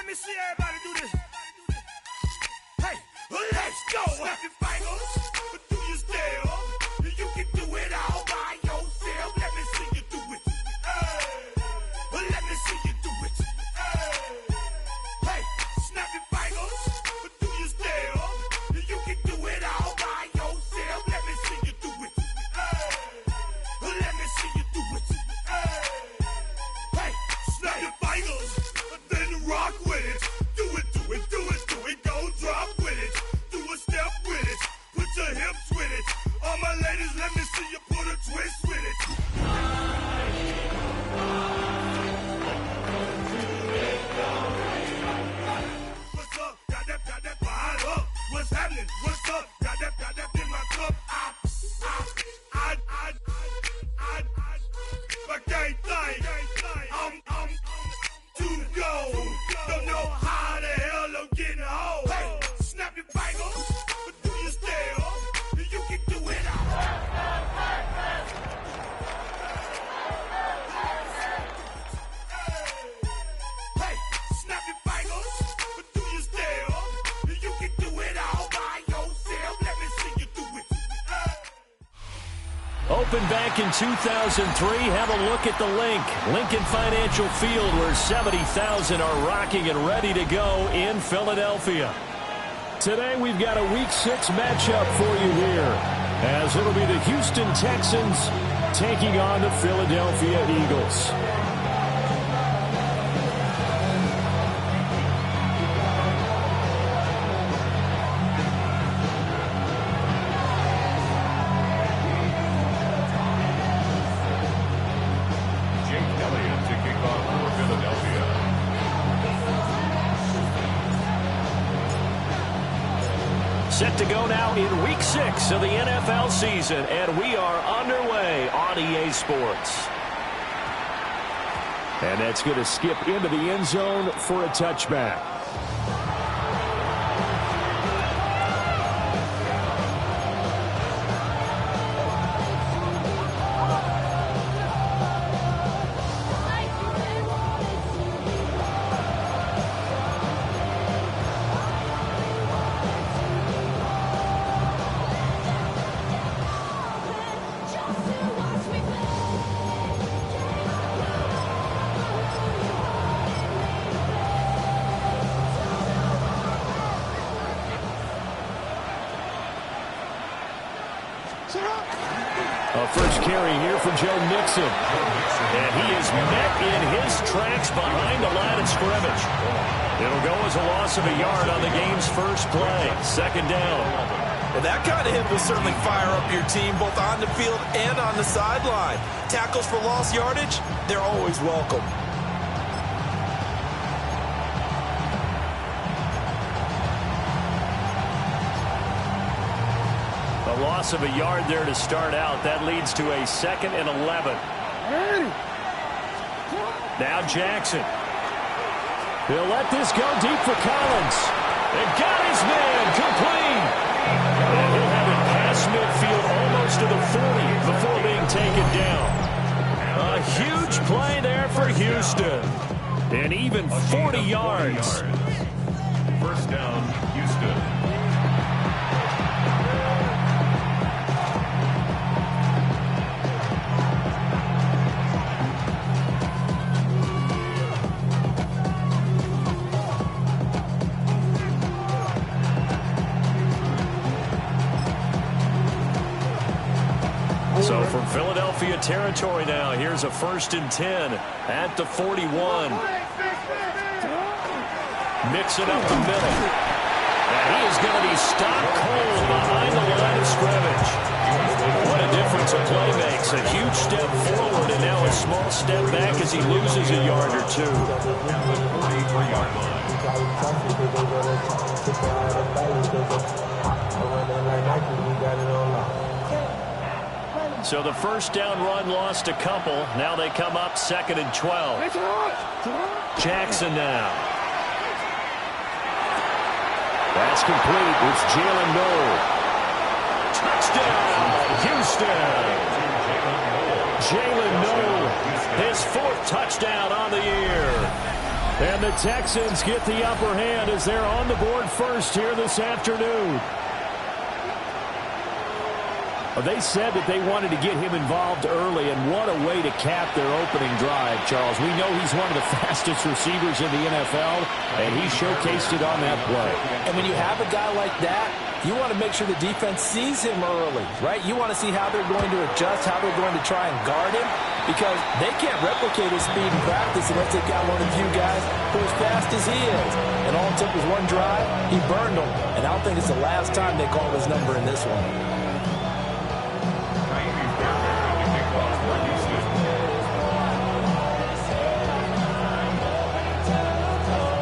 me see everybody do this. Hey, let's go. Snap your fingers, do your step. You can do it all by yourself. Let me see you do it. Let me see you do it. Hey, snap your fingers, do your step. You can do it all by yourself. Let me see you do it. Let me see you do it. Hey, snap your fingers, then rock with it. Do it, do it, do it, do it. Go drop with it. Do a step with it. Put your hips with it. All my ladies, let me see you put a twist with it. What's up? Got that fire up. What's happening? What's up? Got that in my cup. I can't think. I'm too go. Don't know how the hell I'm getting home. Hey, snap your fingers, do your step. You can do it all. Hey, snap your fingers, do your step. You can do it all by yourself. Let me see you do it. Opened back in 2003. Have a look at the link. Lincoln Financial Field, where 70,000 are rocking and ready to go in Philadelphia. Today we've got a Week 6 matchup for you here, as it'll be the Houston Texans taking on the Philadelphia Eagles. Set to go now in Week 6 of the NFL season, and we are underway on EA Sports. And that's going to skip into the end zone for a touchback. First carry here for Joe Mixon. And he is met in his tracks behind the line of scrimmage. It'll go as a loss of a yard on the game's first play. Second down. Well, that kind of hit will certainly fire up your team, both on the field and on the sideline. Tackles for lost yardage, they're always welcome. A loss of a yard there to start out. That leads to a 2nd and 11. Now Jackson. He'll let this go deep for Collins. And got his man complete. And he'll have it past midfield almost to the 40 before being taken down. A huge play there for Houston. And even 40 yards. First down, Houston. So from Philadelphia territory now, here's a 1st and 10 at the 41. Mix it up the middle. And he is going to be stopped cold behind the line of scrimmage. What a difference a play makes. A huge step forward and now a small step back as he loses a yard or two. So the first down run lost a couple. Now they come up 2nd and 12. Jackson now. That's complete. It's Jalen Noel. Touchdown, Houston. Jalen Noel, his 4th touchdown on the year. And the Texans get the upper hand as they're on the board first here this afternoon. They said that they wanted to get him involved early, and what a way to cap their opening drive, Charles. We know he's one of the fastest receivers in the NFL, and he showcased it on that play. And when you have a guy like that, you want to make sure the defense sees him early, right? You want to see how they're going to adjust, how they're going to try and guard him, because they can't replicate his speed in practice unless they've got one of the few guys who are as fast as he is. And all it took was one drive, he burned them, and I don't think it's the last time they call his number in this one.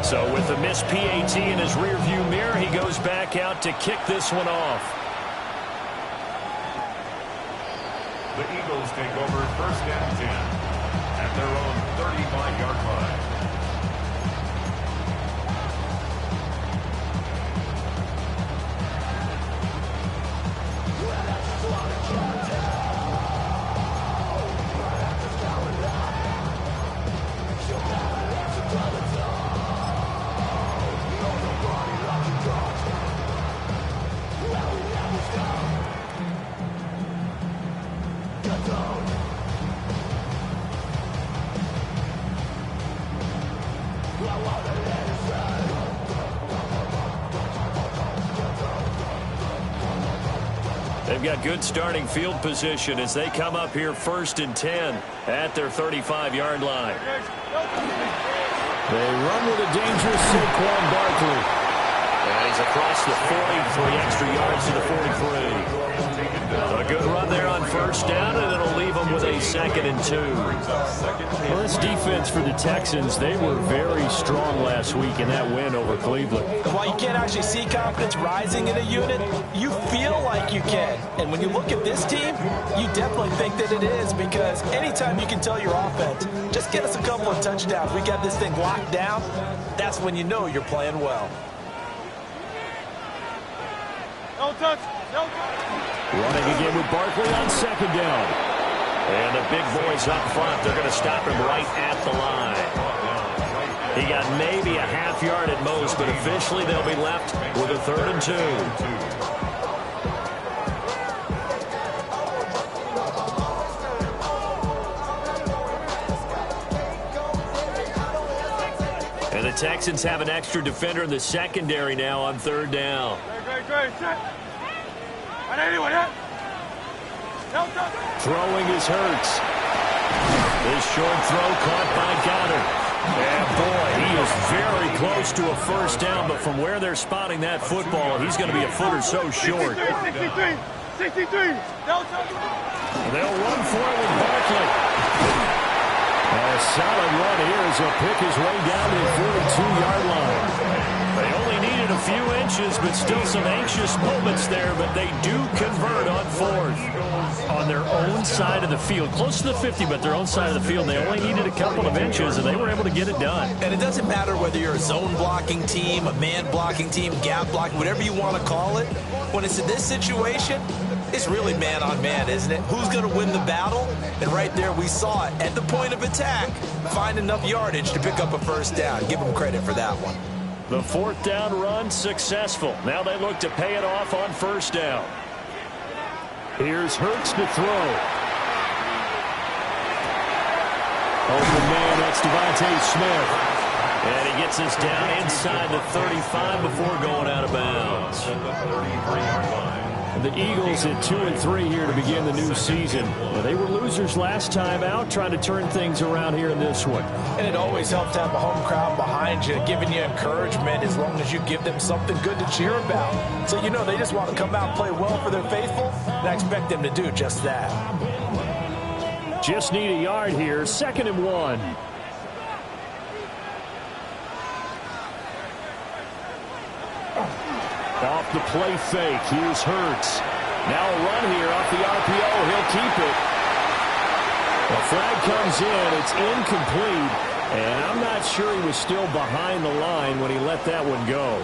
So with the missed PAT in his rearview mirror, he goes back out to kick this one off. The Eagles take over first and 10 at their own 35-yard line. They've got good starting field position as they come up here first and 10 at their 35-yard line. They run with a dangerous Saquon Barkley. And he's across the 40, 3 extra yards to the 43. A good run there on first down, and it'll leave them with a 2nd and 2. Well, this defense for the Texans, they were very strong last week in that win over Cleveland. While you can't actually see confidence rising in a unit, you feel like you can. And when you look at this team, you definitely think that it is, because anytime you can tell your offense, just get us a couple of touchdowns, we got this thing locked down, that's when you know you're playing well. No touch. No touch. Running again with Barkley on 2nd down. And the big boys up front, they're going to stop him right at the line. He got maybe a half yard at most, but officially they'll be left with a 3rd and 2. And the Texans have an extra defender in the secondary now on 3rd down. Throwing is Hurts. This short throw caught by Goddard. And boy, he is very close to a first down, but from where they're spotting that football, he's going to be a foot or so short. 63. They'll run for it with Barkley. A solid run here as he'll pick his way down to the 42-yard line. They only needed a few inches, but still some anxious moments there, but they do convert on 4th. On their own side of the field, close to the 50, but their own side of the field. They only needed a couple of inches, and they were able to get it done. And it doesn't matter whether you're a zone blocking team, a man blocking team, gap blocking, whatever you want to call it. When it's in this situation, it's really man on man, isn't it? Who's going to win the battle? And right there we saw it at the point of attack. Find enough yardage to pick up a first down. Give them credit for that one. The 4th down run successful. Now they look to pay it off on first down. Here's Hurts to throw. Open man, that's Devontae Smith. And he gets us down inside the 35 before going out of bounds. The Eagles at 2-3 here to begin the new season. They were losers last time out, trying to turn things around here in this one. And it always helps to have a home crowd behind you, giving you encouragement as long as you give them something good to cheer about. So you know they just want to come out and play well for their faithful, and I expect them to do just that. Just need a yard here, 2nd and 1. Off the play fake, here's Hurts. Now a run here off the RPO, he'll keep it. The flag comes in, it's incomplete, and I'm not sure he was still behind the line when he let that one go.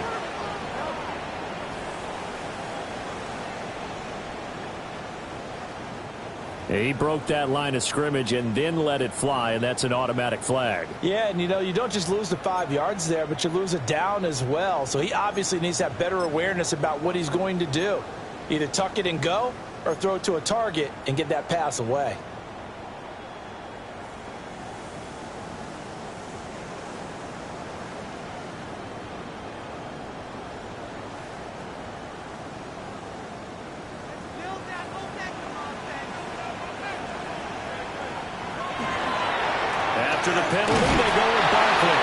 He broke that line of scrimmage and then let it fly, and that's an automatic flag. Yeah, and you don't just lose the 5 yards there, but you lose it down as well. So he obviously needs to have better awareness about what he's going to do. Either tuck it and go or throw it to a target and get that pass away. After the penalty, they go with Barkley.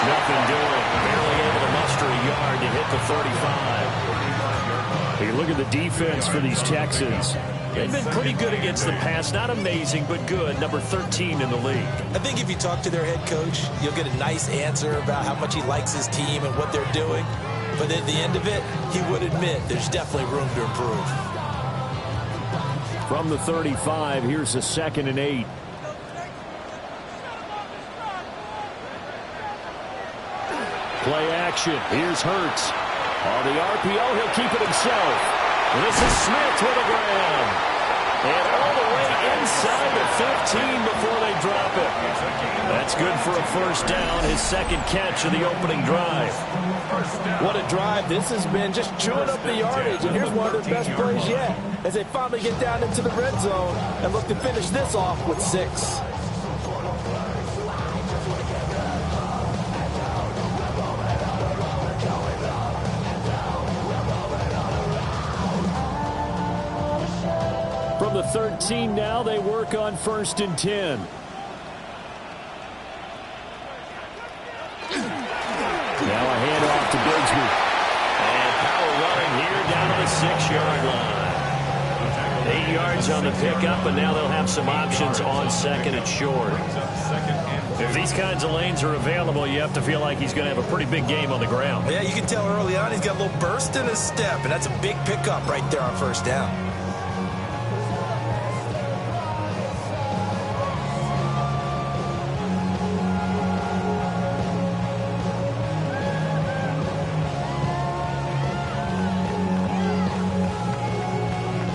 Nothing doing. Barely able to muster a yard to hit the 35. You look at the defense for these Texans. They've been pretty good against the pass. Not amazing, but good. Number 13 in the league. I think if you talk to their head coach, you'll get a nice answer about how much he likes his team and what they're doing. But at the end of it, he would admit there's definitely room to improve. From the 35, here's a 2nd and 8. Play action. Here's Hurts. On the RPO, he'll keep it himself. This is Smith with a grab. And all the way inside the 15 before they drop it. That's good for a first down, his 2nd catch of the opening drive. What a drive this has been, just chewing up the yardage. And here's one of their best plays yet as they finally get down into the red zone and look to finish this off with 6. From the 13 now, they work on 1st and 10. Now a handoff to Bigsby. And power running here down to the 6-yard line. 8 yards on the pickup, and now they'll have some options on 2nd and short. If these kinds of lanes are available, you have to feel like he's going to have a pretty big game on the ground. Yeah, you can tell early on he's got a little burst in his step, and that's a big pickup right there on 1st down.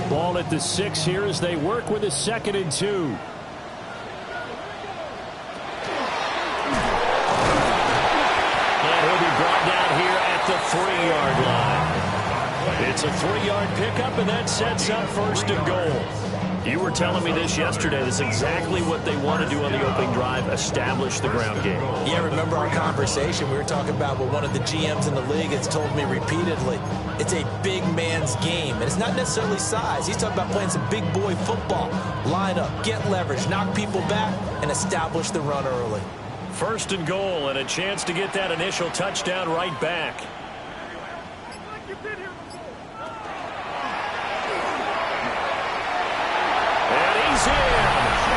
Ball at the 6 here as they work with a 2nd and 2. And he'll be brought down here at the 3-yard line. It's a 3-yard pickup, and that sets up 1st and goal. You were telling me this yesterday. That's exactly what they want to do on the opening drive, establish the ground game. Yeah, remember our conversation? We were talking about what one of the GMs in the league has told me repeatedly. It's a big man's game, and it's not necessarily size. He's talking about playing some big boy football. Line up, get leverage, knock people back, and establish the run early. 1st and goal, and a chance to get that initial touchdown right back. In.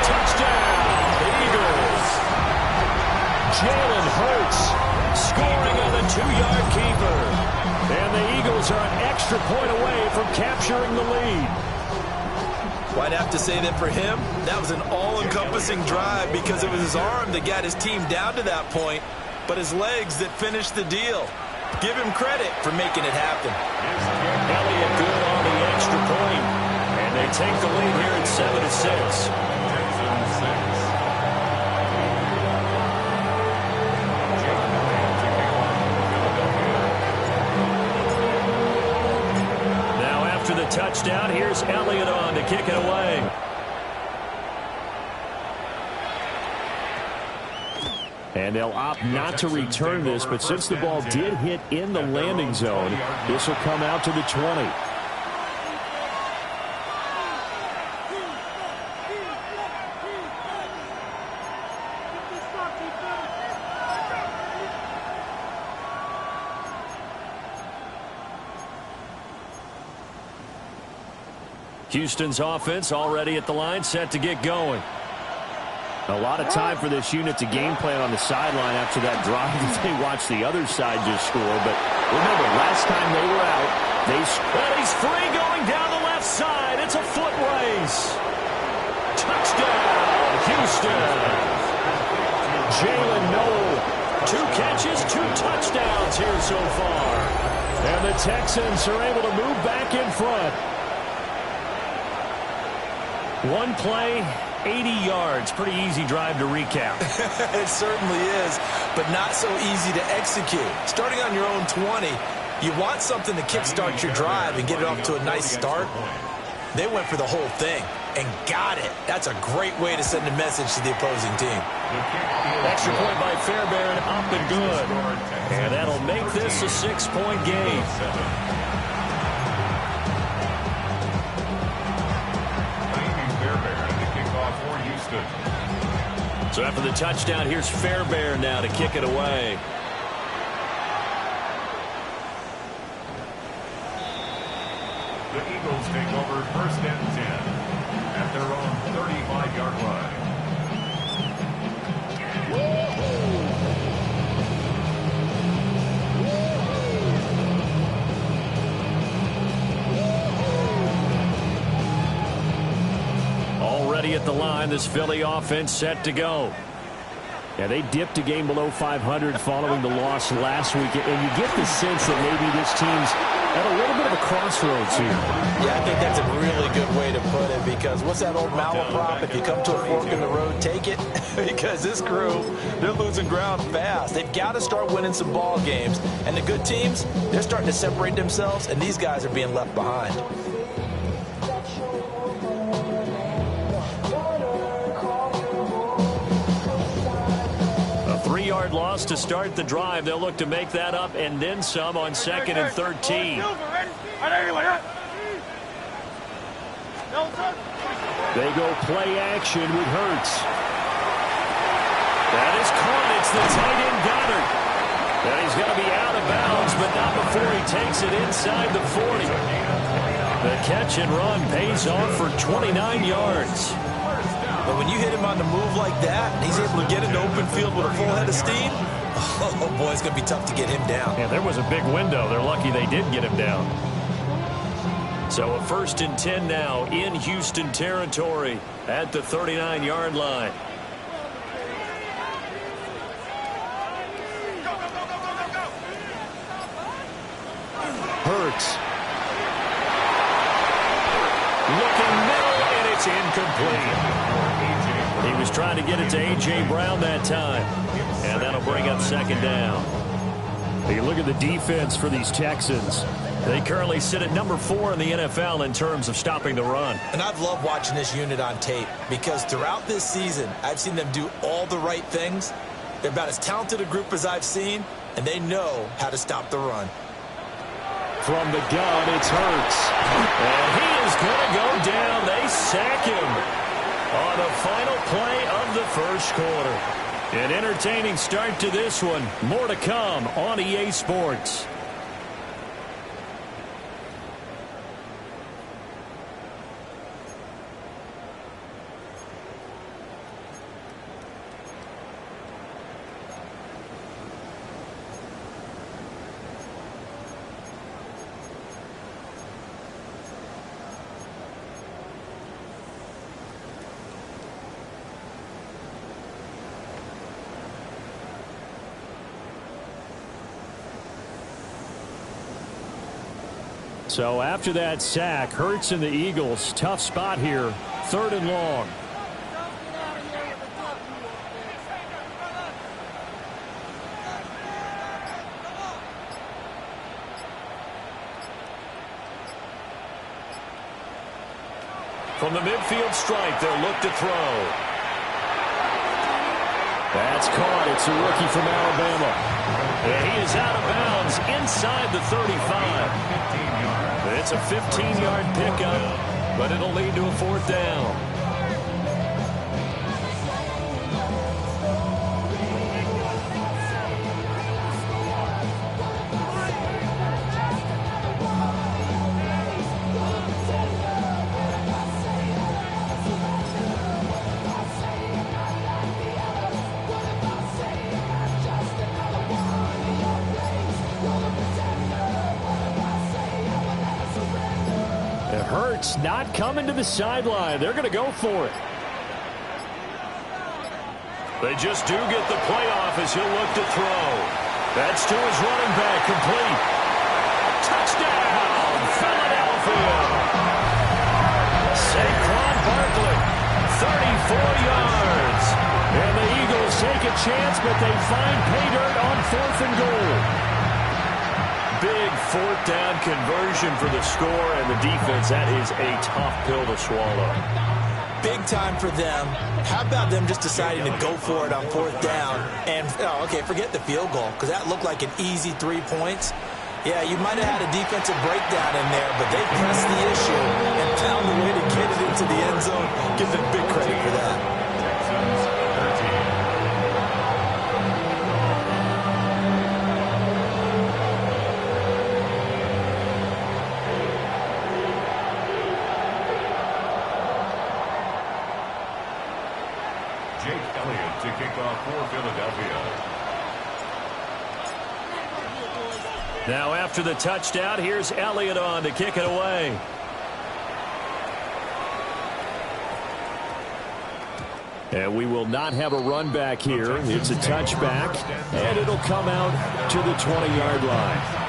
Touchdown, Eagles. Jalen Hurts scoring on the 2-yard keeper. And the Eagles are an extra point away from capturing the lead. Well, I'd have to say that for him, that was an all-encompassing drive because it was his arm that got his team down to that point, but his legs that finished the deal. Give him credit for making it happen. Elliott good on the extra point. And they take the lead here at 7-6. Now after the touchdown, here's Elliott on to kick it away. And they'll opt not to return this, but since the ball did hit in the landing zone, this will come out to the 20. Houston's offense already at the line, set to get going. A lot of time for this unit to game plan on the sideline after that drive that they watched the other side just score. But remember, last time they were out, well, he's free going down the left side. It's a foot race. Touchdown, Houston. Jalen Noel, 2 catches, 2 touchdowns here so far. And the Texans are able to move back in front. One play, 80 yards. Pretty easy drive to recap. It certainly is, but not so easy to execute. Starting on your own 20, you want something to kickstart your drive and get it off to a nice start. They went for the whole thing and got it. That's a great way to send a message to the opposing team. Extra point by Fairbairn, up and good. And that'll make this a 6-point game. So after the touchdown, here's Fairbairn now to kick it away. The Eagles take over 1st and 10 at their own 35-yard line. Already at the line, this Philly offense set to go. Yeah, they dipped a game below 500 following the loss last week, and you get the sense that maybe this team's at a little bit of a crossroads here. Yeah, I think that's a really good way to put it, because what's that old malaprop? If you come to a fork in the road, take it. Because this crew, they're losing ground fast. They've got to start winning some ball games. And the good teams, they're starting to separate themselves, and these guys are being left behind. A 3-yard loss to start the drive. They'll look to make that up and then some on 2nd and 13. They go play action with Hurts. That is caught. It's the tight end Goddard. And he's going to be out of bounds, but not before he takes it inside the 40. The catch and run pays off for 29 yards. But when you hit him on the move like that, and he's able to get into open field with a full head of steam, oh boy, it's going to be tough to get him down. Yeah, there was a big window. They're lucky they did get him down. So a 1st and 10 now in Houston territory at the 39-yard line. Hurts. Looking middle, and it's incomplete. He was trying to get it to A.J. Brown that time. And that'll bring up 2nd down. You look at the defense for these Texans. They currently sit at number 4 in the NFL in terms of stopping the run. And I've loved watching this unit on tape, because throughout this season, I've seen them do all the right things. They're about as talented a group as I've seen, and they know how to stop the run. From the gun, it's Hurts. And he is going to go down. They sack him on the final play of the 1st quarter. An entertaining start to this one. More to come on EA Sports. So after that sack, Hurts and the Eagles, tough spot here, 3rd and long. From the midfield stripe, they'll look to throw. That's caught. It's a rookie from Alabama. And he is out of bounds inside the 35. It's a 15-yard pickup, but it'll lead to a 4th down. Hurts not coming to the sideline. They're going to go for it. They just do get the playoff as he'll look to throw. That's to his running back, complete. Touchdown, Philadelphia. Saquon Barkley yards. And the Eagles take a chance, but they find pay dirt on 4th and goal. Big 4th down conversion for the score, and the defense, that is a tough pill to swallow. Big time for them. How about them just deciding to go for it on 4th down? And, okay, forget the field goal, because that looked like an easy 3 points. Yeah, you might have had a defensive breakdown in there, but they pressed the issue and found a way to get it into the end zone. Give them big credit for that. Texans 13. Jake Elliott to kick off for Philadelphia. Now after the touchdown, here's Elliott on to kick it away. And we will not have a run back here. It's a touchback, and it'll come out to the 20-yard line.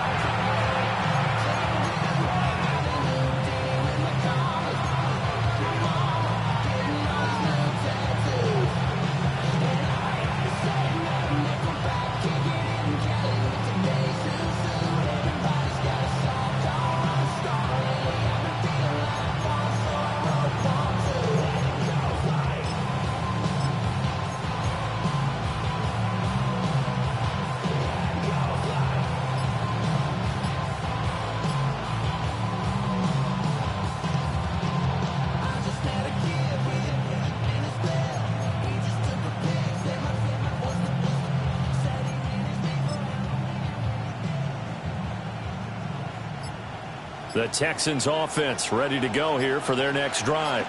The Texans offense ready to go here for their next drive.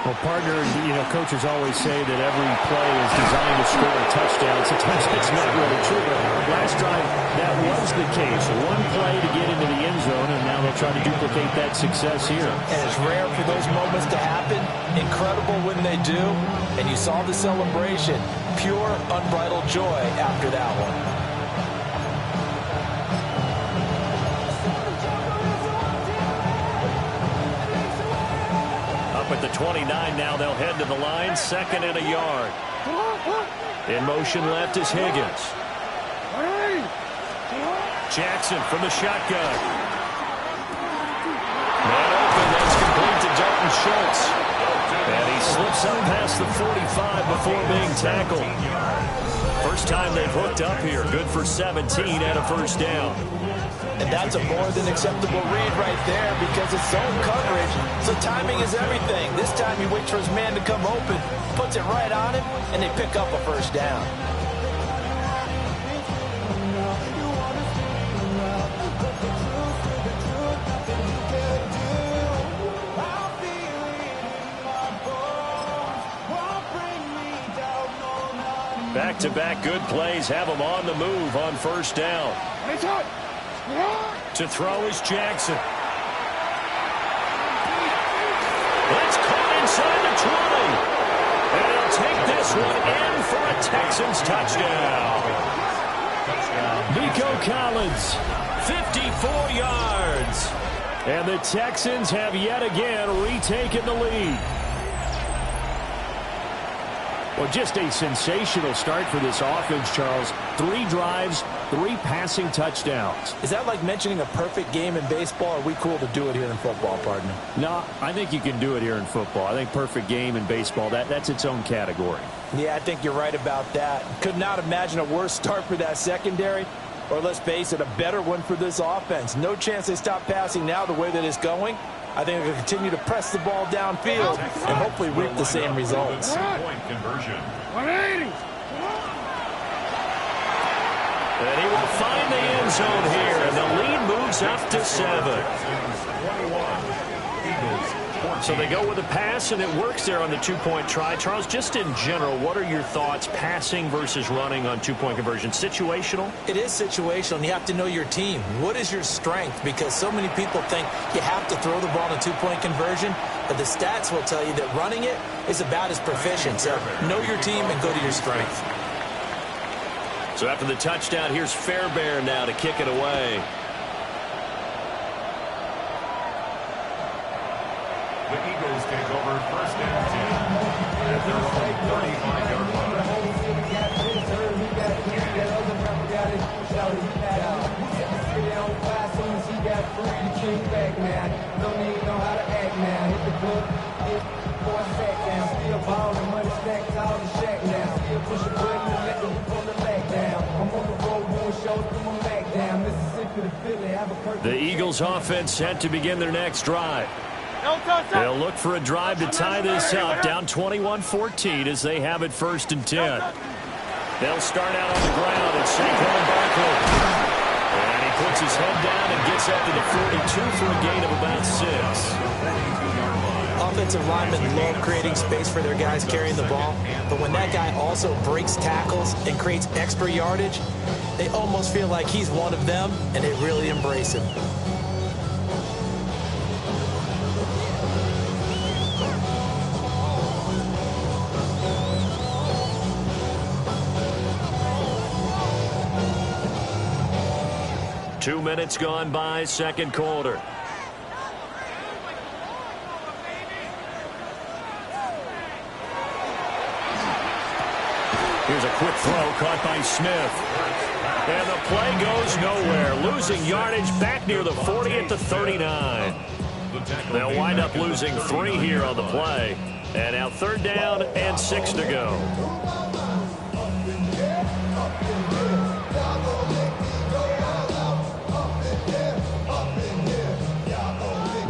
Well, partner, coaches always say that every play is designed to score a touchdown. Sometimes it's not really true, but last drive, that was the case. One play to get into the end zone, and now they'll try to duplicate that success here. And it's rare for those moments to happen. Incredible when they do. And you saw the celebration. Pure, unbridled joy after that one. At the 29 now, they'll head to the line, 2nd and a yard. In motion left is Higgins. Jackson from the shotgun. Man open, that's complete to Dalton Schultz. And he slips up past the 45 before being tackled. First time they've hooked up here. Good for 17 and a 1st down. And that's a more than acceptable read right there because it's zone coverage. So timing is everything. This time he waits for his man to come open, puts it right on him, and they pick up a 1st down. Back-to-back good plays have him on the move on 1st down. To throw is Jackson. It's caught inside the 20. And he'll take this one in for a Texans touchdown. Nico Collins, 54 yards. And the Texans have yet again retaken the lead. Well, just a sensational start for this offense, Charles. 3 drives, 3 passing touchdowns. Is that like mentioning a perfect game in baseball? Or are we cool to do it here in football, partner? No, I think you can do it here in football. I think perfect game in baseball, that's its own category. Yeah, I think you're right about that. Could not imagine a worse start for that secondary. Or let's face it, a better one for this offense. No chance they stop passing now the way that it's going. I think they'll continue to press the ball downfield and hopefully reap the same results. Point conversion. 180. And he will find the end zone here, and the lead moves up to 7. So they go with a pass, and it works there on the 2-point try. Charles, just in general, what are your thoughts passing versus running on 2-point conversion? Situational? It is situational, and you have to know your team. What is your strength? Because so many people think you have to throw the ball in a 2-point conversion, but the stats will tell you that running it is about as proficient. So know your team and go to your strength. So after the touchdown, here's Fairbairn now to kick it away. The Eagles take over first and 10 at their own 35-yard line. The Eagles offense set to begin their next drive. They'll look for a drive to tie this up, down 21-14 as they have it first and 10. They'll start out on the ground at Saquon Barkley. And he puts his head down and gets up to the 42 for a gain of about 6. Offensive linemen love creating space for their guys carrying the ball, but when that guy also breaks tackles and creates extra yardage, they almost feel like he's one of them, and they really embrace him. Two minutes gone by, second quarter. Here's a quick throw caught by Smith. And the play goes nowhere. Losing yardage back near the 40 at the 39. They'll wind up losing 3 here on the play. And now third down and 6 to go.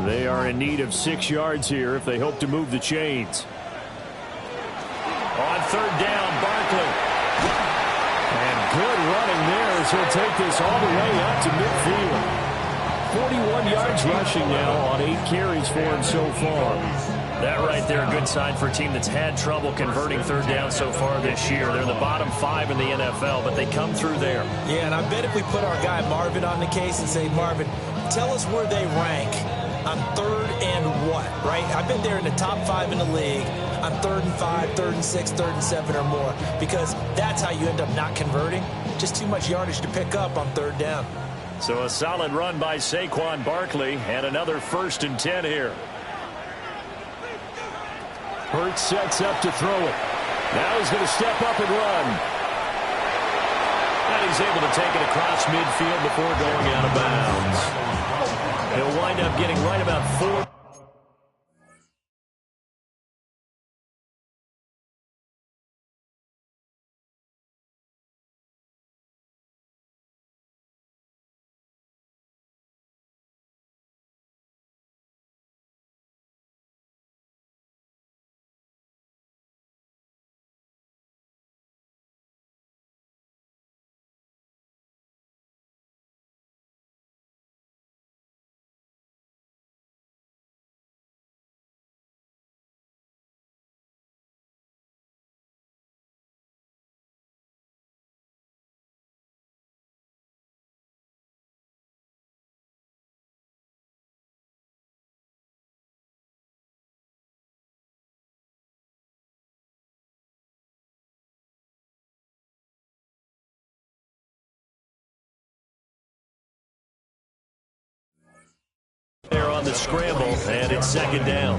They are in need of 6 yards here if they hope to move the chains. On third down, Barkley. And good running there as he'll take this all the way up to midfield. 41 yards rushing now on 8 carries for him so far. That right there, a good sign for a team that's had trouble converting third down so far this year. They're in the bottom 5 in the NFL, but they come through there. Yeah, and I bet if we put our guy Marvin on the case and say, Marvin, tell us where they rank on third and what, right? I bet they're in the top 5 in the league on 3rd and 5, 3rd and 6, 3rd and 7 or more, because that's how you end up not converting. Just too much yardage to pick up on third down. So a solid run by Saquon Barkley and another 1st and 10 here. Hurts sets up to throw it. Now he's going to step up and run. And he's able to take it across midfield before going out of bounds. He'll wind up getting right about 4. There on the scramble, and it's second down.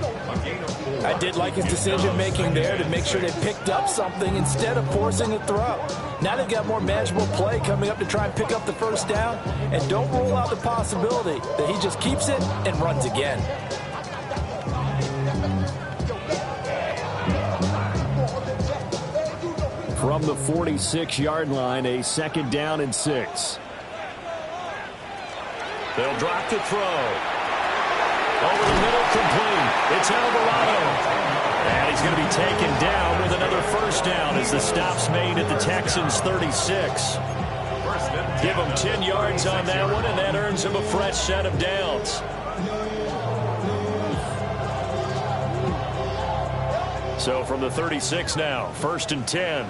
I did like his decision-making there to make sure they picked up something instead of forcing a throw. Now they've got more manageable play coming up to try and pick up the first down, and don't rule out the possibility that he just keeps it and runs again. From the 46-yard line, a second down and 6. They'll drop the throw. Over the middle, complete. It's Alvarado. And he's going to be taken down with another first down as the stop's made at the Texans' 36. Give him 10 yards on that one, and that earns him a fresh set of downs. So from the 36 now, 1st and 10.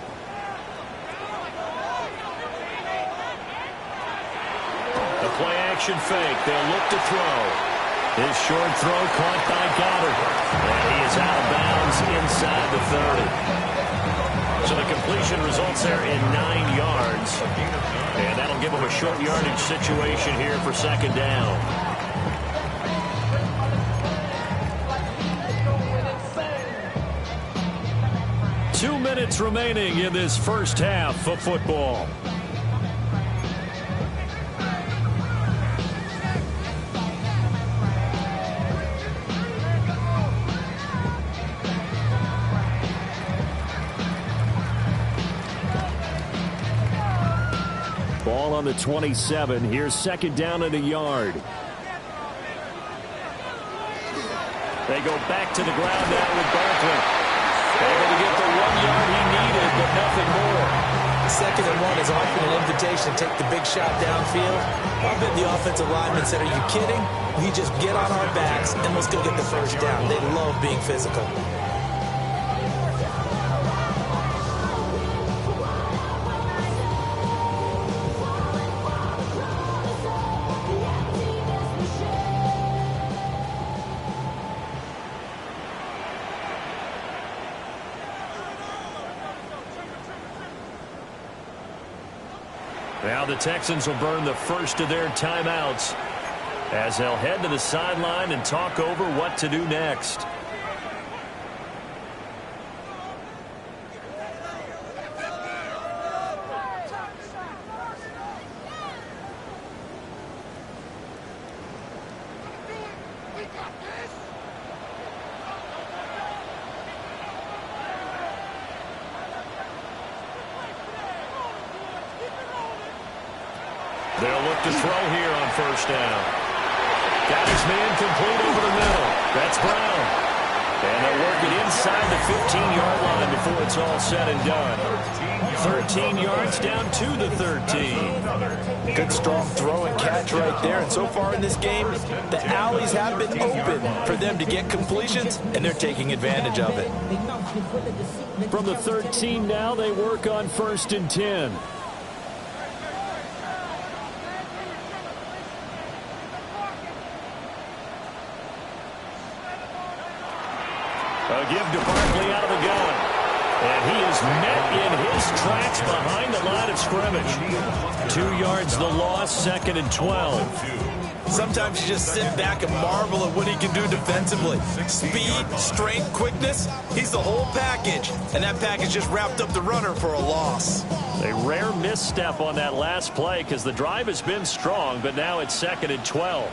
The play-action fake. They'll look to throw. His short throw caught by Goddard. And he is out of bounds inside the 30. So the completion results there in 9 yards. And that'll give him a short yardage situation here for second down. 2 minutes remaining in this first half of football. Ball on the 27. Here's second down and a yard. They go back to the ground now with Barkley. Able to get the 1 yard he needed, but nothing more. Second and 1 is often an invitation to take the big shot downfield. I bet the offensive lineman said, "Are you kidding? We just get on our backs and let's go get the first down." They love being physical. Now the Texans will burn the first of their timeouts as they'll head to the sideline and talk over what to do next. They'll look to throw here on first down. Got his man complete over the middle. That's Brown. And they'll work it inside the 15-yard line before it's all said and done. 13 yards down to the 13. Good strong throw and catch right there. And so far in this game, the alleys have been open for them to get completions, and they're taking advantage of it. From the 13 now, they work on first and 10. A give to Barkley out of the gun. And he is met in his tracks behind the line of scrimmage. 2 yards the loss, second and 12. Sometimes you just sit back and marvel at what he can do defensively. Speed, strength, quickness, he's the whole package. And that package just wrapped up the runner for a loss. A rare misstep on that last play because the drive has been strong, but now it's second and 12.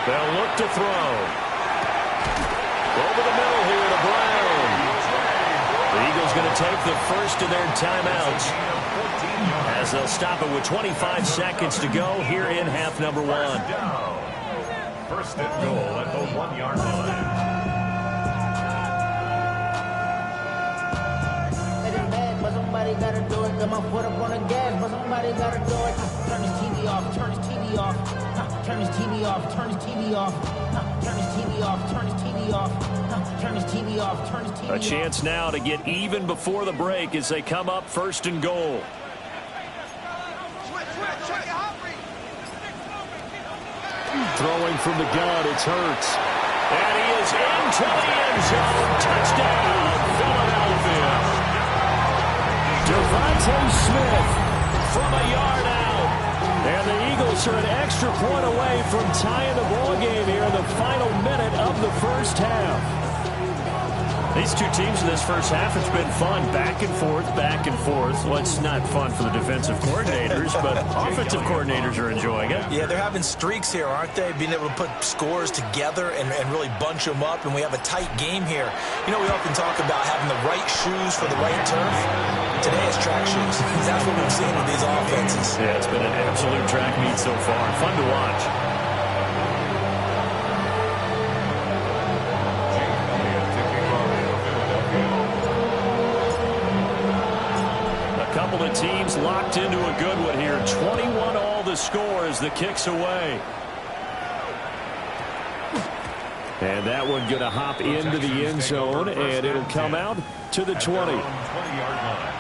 They'll look to throw. Over the middle here to Brown. The Eagles going to take the first of their timeouts as they'll stop it with 25 seconds to go here in half number 1. First and goal at the 1 yard line. But somebody gotta do it. Got my foot up on the gas, but somebody gotta do it. Turn his TV off, turn his TV off. Turn his TV off, turn his TV off. Turn his TV off, turn his TV off. Turn his TV off, turn his TV off. A chance now to get even before the break as they come up first and goal. Throwing from the gun, it's Hurts. And he is into the end zone. Touchdown, Philadelphia. Devontae Smith From a yard out. And the Eagles are an extra point away from tying the ball game here in the final minute of the first half. These two teams in this first half, it's been fun. Back and forth, back and forth. Well, it's not fun for the defensive coordinators, but offensive coordinators are enjoying it. Yeah, they're having streaks here, aren't they? Being able to put scores together and really bunch them up, and we have a tight game here. You know, we often talk about having the right shoes for the right turf. Today it's track shoes. That's what we've seen with these offenses. Yeah, it's been an absolute track meet so far. Fun to watch. Couple of teams locked into a good one here. 21 all the score as the kick's away. And that one going to hop into the end zone, and it'll come out to the 20. 20-yard line.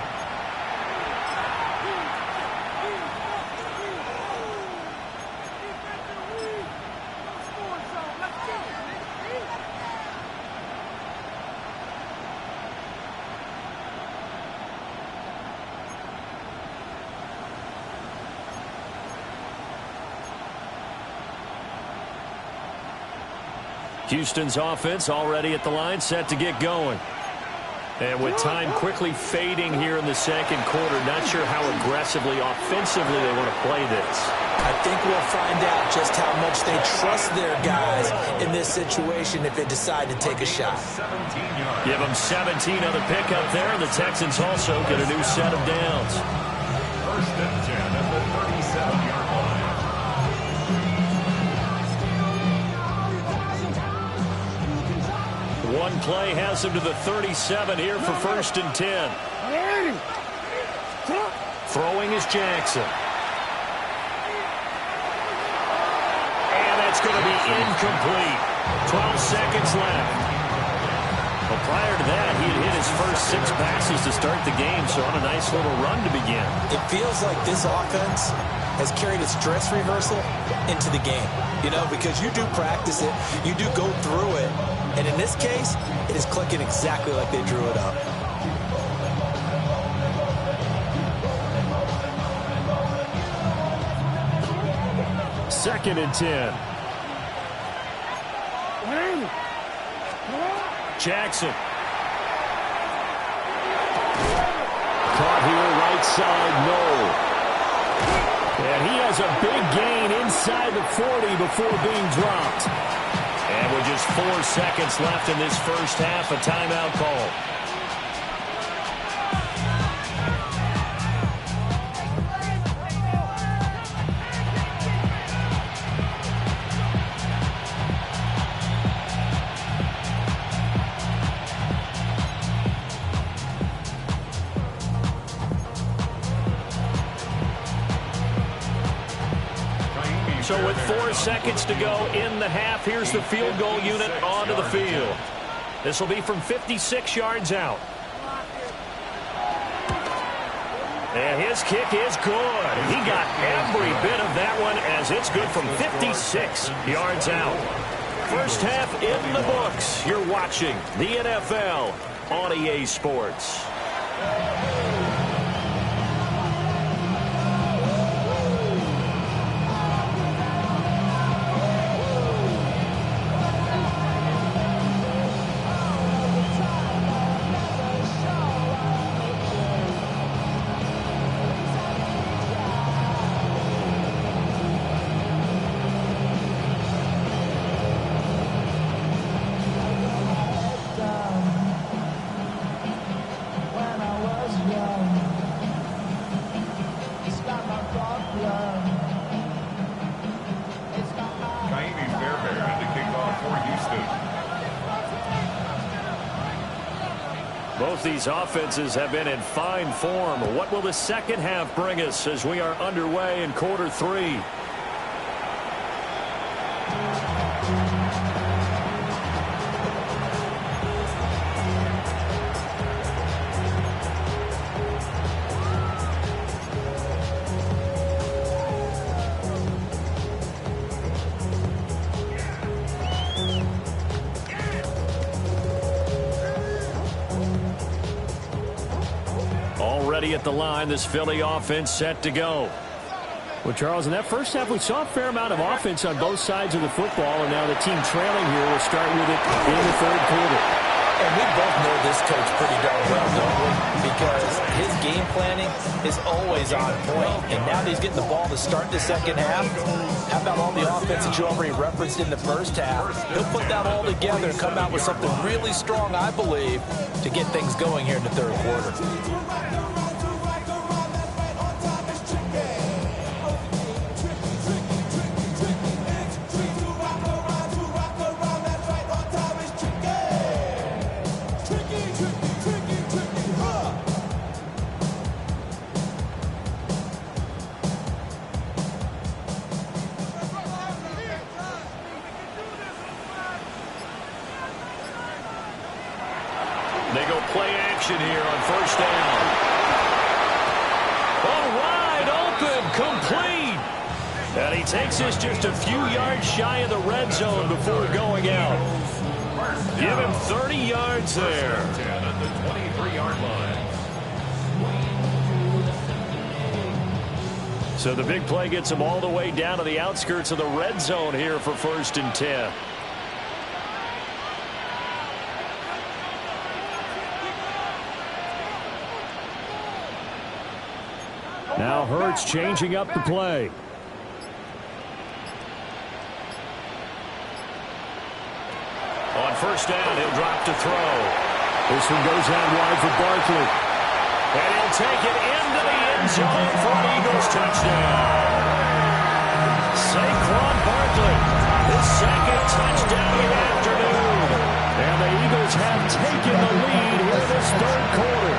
Houston's offense already at the line, set to get going. And with time quickly fading here in the second quarter, not sure how aggressively, offensively they want to play this. I think we'll find out just how much they trust their guys in this situation if they decide to take a shot. Give them 17 on the pickup there, and the Texans also get a new set of downs. First and 10 at the 37-yard line. One play has him to the 37 here for first and 10. Throwing is Jackson. And that's going to be incomplete. 12 seconds left. Well, prior to that, he had hit his first 6 passes to start the game, so on a nice little run to begin. It feels like this offense has carried its stress reversal into the game. You know, because you do practice it, you do go through it, and in this case, it is clicking exactly like they drew it up. Second and 10. Jackson. Caught here, right side, no. And he has a big gain inside the 40 before being dropped. And with just 4 seconds left in this first half, a timeout call. So with 4 seconds to go in the half, here's the field goal unit onto the field. This will be from 56 yards out. And his kick is good. He got every bit of that one as it's good from 56 yards out. First half in the books. You're watching the NFL on EA Sports. Both these offenses have been in fine form. What will the second half bring us as we are underway in quarter 3? Already at the line, this Philly offense set to go. Well, Charles, in that first half, we saw a fair amount of offense on both sides of the football, and now the team trailing here will start with it in the third quarter. And we both know this coach pretty darn well, don't we? Because his game planning is always on point. And now that he's getting the ball to start the second half, how about all the offense that you already referenced in the first half? He'll put that all together and come out with something really strong, I believe, to get things going here in the third quarter. They go play action here on first down. Oh, wide open, complete. And he takes this just a few yards shy of the red zone before going out. Give him 30 yards there. 10 at the 23-yard line. So the big play gets him all the way down to the outskirts of the red zone here for first and 10. Now Hurts changing up the play. On first down, he'll drop to throw. This one goes out wide for Barkley. And he'll take it into the end zone for an Eagles touchdown. Saquon Barkley, his second touchdown of the afternoon. And the Eagles have taken the lead here this third quarter.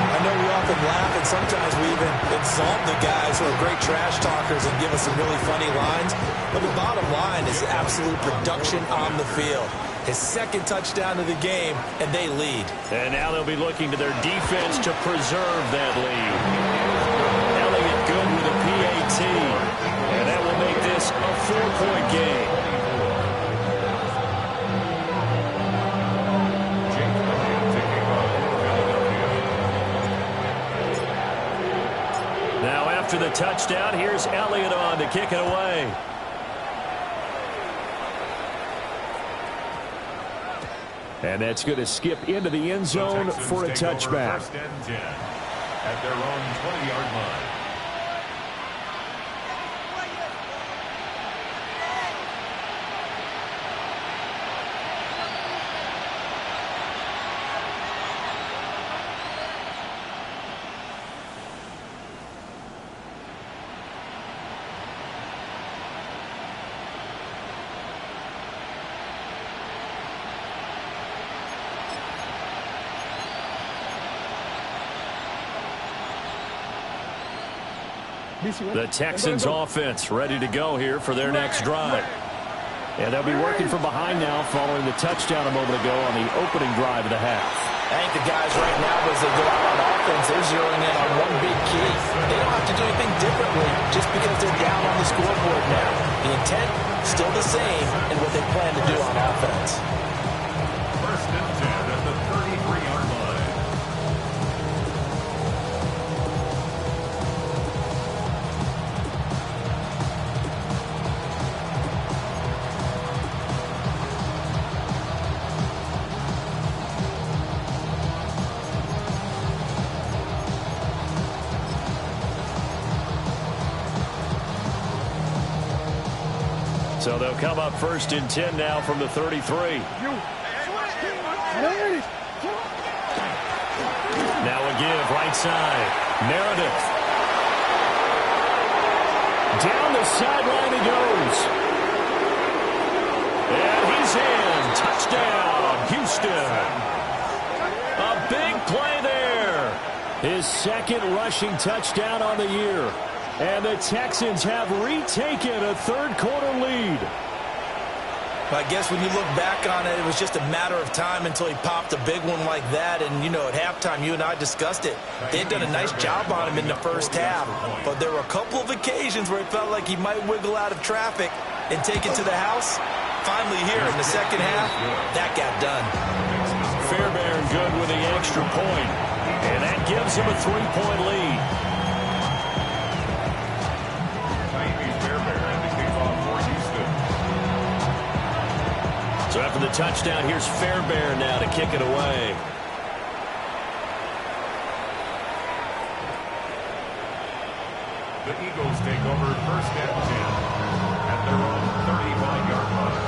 I know we often laugh, and sometimes we even exalt the guys who are great trash talkers and give us some really funny lines. But the bottom line is absolute production on the field. His second touchdown of the game, and they lead. And now they'll be looking to their defense to preserve that lead. Elliott good with a PAT. And that will make this a 4-point game. Now after the touchdown, here's Elliott on to kick it away. And that's going to skip into the end zone for a touchback. First and 10 at their own 20-yard line. The Texans offense ready to go here for their next drive. And they'll be working from behind now following the touchdown a moment ago on the opening drive of the half. I think the guys right now, as they go out on offense, they're zeroing in on one big key. They don't have to do anything differently just because they're down on the scoreboard now. The intent, still the same in what they plan to do on offense. First and 10 at the 33-yard line. So they'll come up first and 10 now from the 33. Now a give, right side. Meredith. Down the sideline he goes. And he's in. Touchdown, Houston. A big play there. His second rushing touchdown on the year. And the Texans have retaken a third-quarter lead. I guess when you look back on it, it was just a matter of time until he popped a big one like that. And, you know, at halftime, you and I discussed it. They had done a nice job on him in the first half. But there were a couple of occasions where it felt like he might wiggle out of traffic and take it to the house. Finally here in the second half, that got done. Fairbairn good with the extra point. And that gives him a 3-point lead. So after the touchdown, here's Fairbairn now to kick it away. The Eagles take over first and 10 at their own 35-yard line.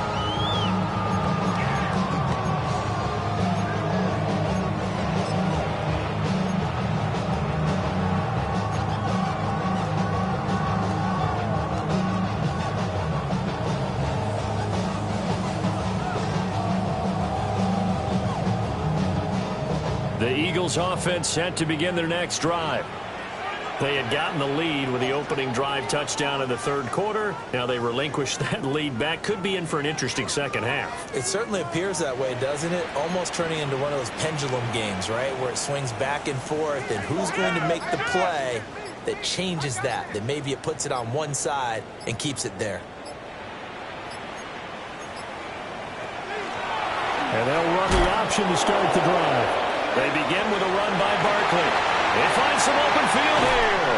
The Eagles offense set to begin their next drive. They had gotten the lead with the opening drive touchdown in the third quarter. Now they relinquished that lead back. Could be in for an interesting second half. It certainly appears that way, doesn't it? Almost turning into one of those pendulum games, right, where it swings back and forth, and who's going to make the play that changes that maybe it puts it on one side and keeps it there. And they'll run the option to start the drive. They begin with a run by Barkley. They find some open field here.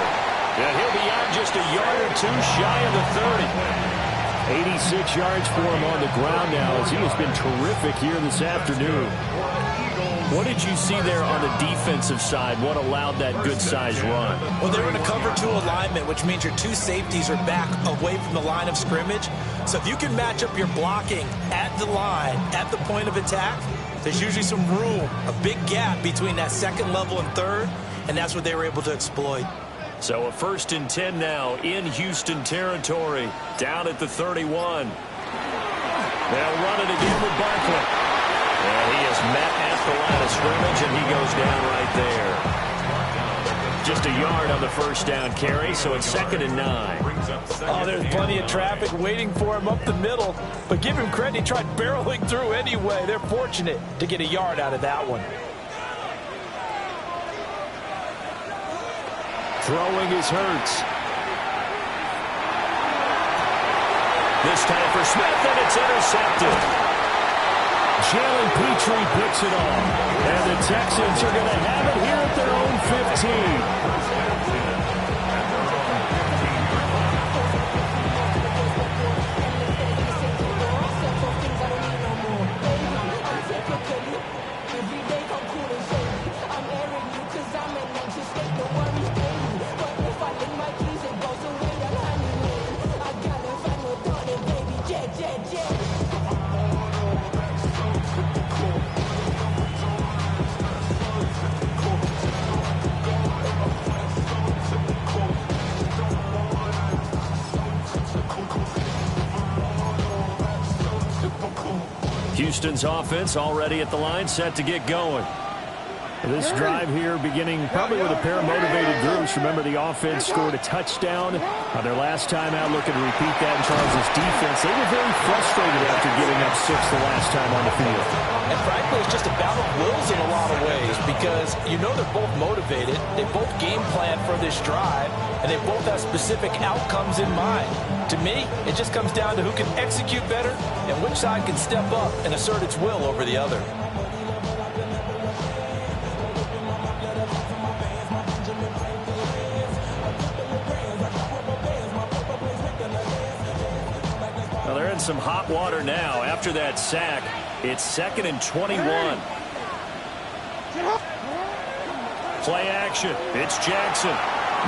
Yeah, he'll be out just a yard or two shy of the 30. 86 yards for him on the ground now as he has been terrific here this afternoon. What did you see there on the defensive side? What allowed that good-sized run? Well, they were in a cover 2 alignment, which means your 2 safeties are back away from the line of scrimmage. So if you can match up your blocking at the line, at the point of attack, there's usually some room, a big gap between that second level and third, and that's what they were able to exploit. So a 1st and 10 now in Houston territory, down at the 31. They'll run it again with Barkley. And he is met at the line of scrimmage, and he goes down right there. Just a yard on the 1st down carry, so it's 2nd and 9. Oh, there's plenty of traffic waiting for him up the middle. But give him credit, he tried barreling through anyway. They're fortunate to get a yard out of that one. Throwing is Hurts. This time for Smith, and it's intercepted. Jalen Petrie picks it off. And the Texans are going to have it here at their own 15. Houston's offense already at the line, set to get going. This drive here beginning probably with a pair of motivated groups. Remember, the offense scored a touchdown on their last time out, looking to repeat that in Charles' defense. They were very frustrated after giving up 6 the last time on the field. And frankly, it's just a battle of wills in a lot of ways because you know they're both motivated. They both game plan for this drive, and they both have specific outcomes in mind. To me, it just comes down to who can execute better and which side can step up and assert its will over the other. Well, they're in some hot water now. After that sack, it's 2nd and 21. Play action. It's Jackson.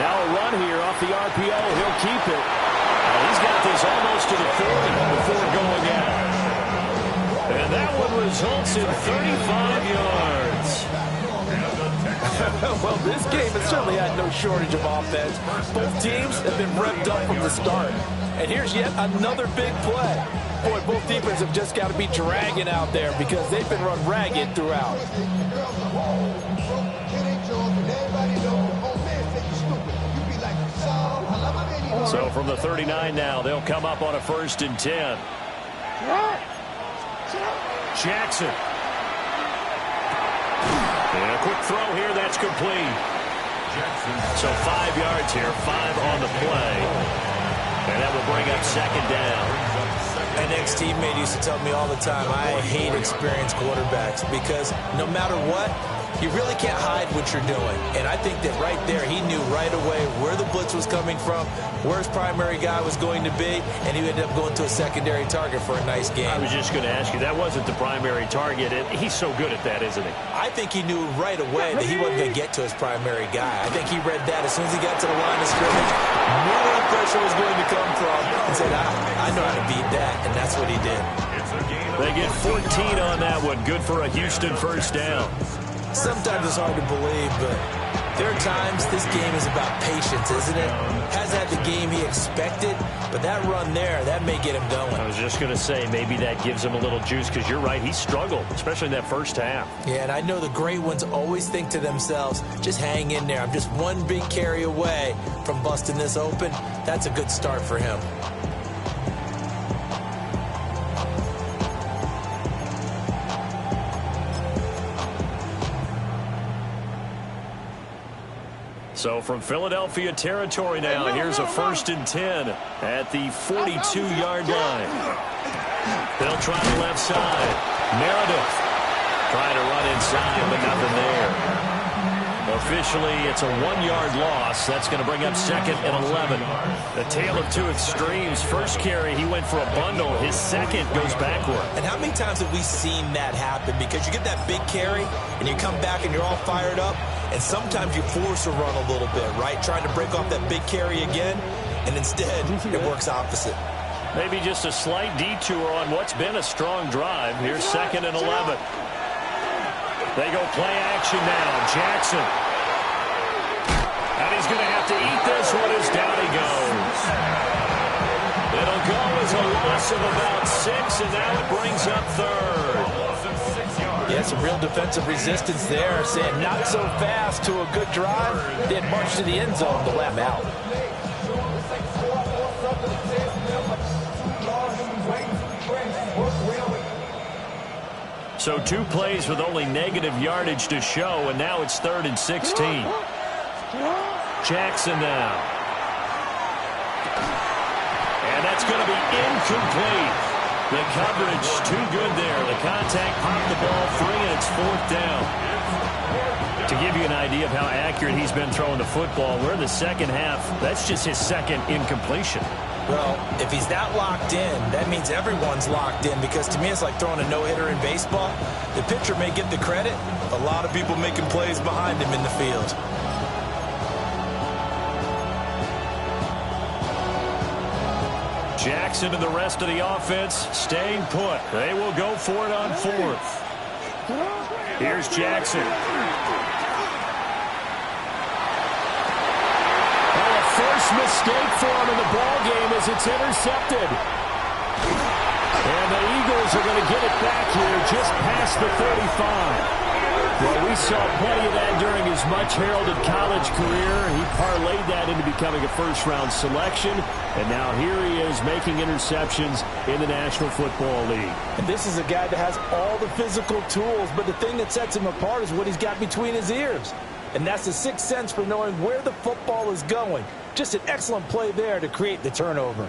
Now a run here off the RPO. He'll keep it. He's got this almost to the 40 before going out. And that one results in 35 yards. Well, this game has certainly had no shortage of offense. Both teams have been revved up from the start. And here's yet another big play. Boy, both defenses have just got to be dragging out there because they've been run ragged throughout. So from the 39 now, they'll come up on a 1st and 10. Jackson. And a quick throw here, that's complete. So 5 yards here, 5 on the play. And that will bring up 2nd down. An ex-teammate used to tell me all the time, I hate experienced quarterbacks because no matter what, you really can't hide what you're doing. And I think that right there, he knew right away where the blitz was coming from, where his primary guy was going to be, and he ended up going to a secondary target for a nice game. I was just going to ask you, that wasn't the primary target. He's so good at that, isn't he? I think he knew right away that he wasn't going to get to his primary guy. I think he read that as soon as he got to the line of scrimmage, knew where the pressure was going to come from, and said, I know how to beat that, and that's what he did. They get 14 on that one. Good for a Houston 1st down. Sometimes it's hard to believe, but there are times this game is about patience, isn't it? Hasn't had the game he expected, but that run there, that may get him going. I was just going to say, maybe that gives him a little juice, because you're right, he struggled, especially in that 1st half. Yeah, and I know the great ones always think to themselves, just hang in there. I'm just one big carry away from busting this open. That's a good start for him. So from Philadelphia territory now, here's a 1st and 10 at the 42-yard line. They'll try the left side. Meredith trying to run inside, but nothing there. A Officially, it's a 1-yard loss. That's going to bring up 2nd and 11. The tale of two extremes. First carry, he went for a bundle. His second goes backward. And how many times have we seen that happen? Because you get that big carry, and you come back and you're all fired up, and sometimes you force a run a little bit, right? Trying to break off that big carry again, and instead it works opposite. Maybe just a slight detour on what's been a strong drive. Here's 2nd and 11. They go play action now. Jackson. And he's going to have to eat this one as down he goes. It'll go as a loss of about 6, and now it brings up 3rd. Yeah, some real defensive resistance there, saying not so fast to a good drive. Then march to the end zone to let him out. So 2 plays with only negative yardage to show, and now it's 3rd and 16. Jackson now. And that's going to be incomplete. The coverage too good there. The contact popped the ball free, and it's 4th down. To give you an idea of how accurate he's been throwing the football, we're in the second half. That's just his second incompletion. Well, if he's that locked in, that means everyone's locked in, because to me it's like throwing a no-hitter in baseball. The pitcher may get the credit, a lot of people making plays behind him in the field. Jackson and the rest of the offense staying put. They will go for it on 4th. Here's Jackson. First mistake for him in the ball game as it's intercepted. And the Eagles are going to get it back here just past the 35. Well, we saw plenty of that during his much-heralded college career. He parlayed that into becoming a first-round selection, and now here he is making interceptions in the National Football League. And this is a guy that has all the physical tools, but the thing that sets him apart is what he's got between his ears. And that's the sixth sense for knowing where the football is going. Just an excellent play there to create the turnover.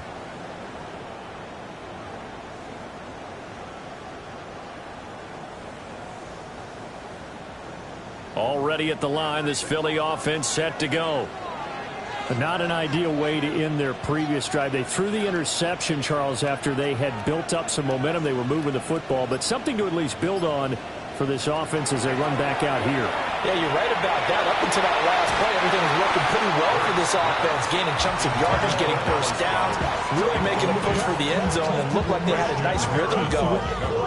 Already at the line, this Philly offense set to go. But not an ideal way to end their previous drive. They threw the interception, Charles, after they had built up some momentum. They were moving the football, but something to at least build on for this offense as they run back out here. Yeah, you're right about that. Up until that last play, everything was working pretty well for this offense, gaining chunks of yardage, getting first downs, really making a push for the end zone, and looked like they had a nice rhythm going.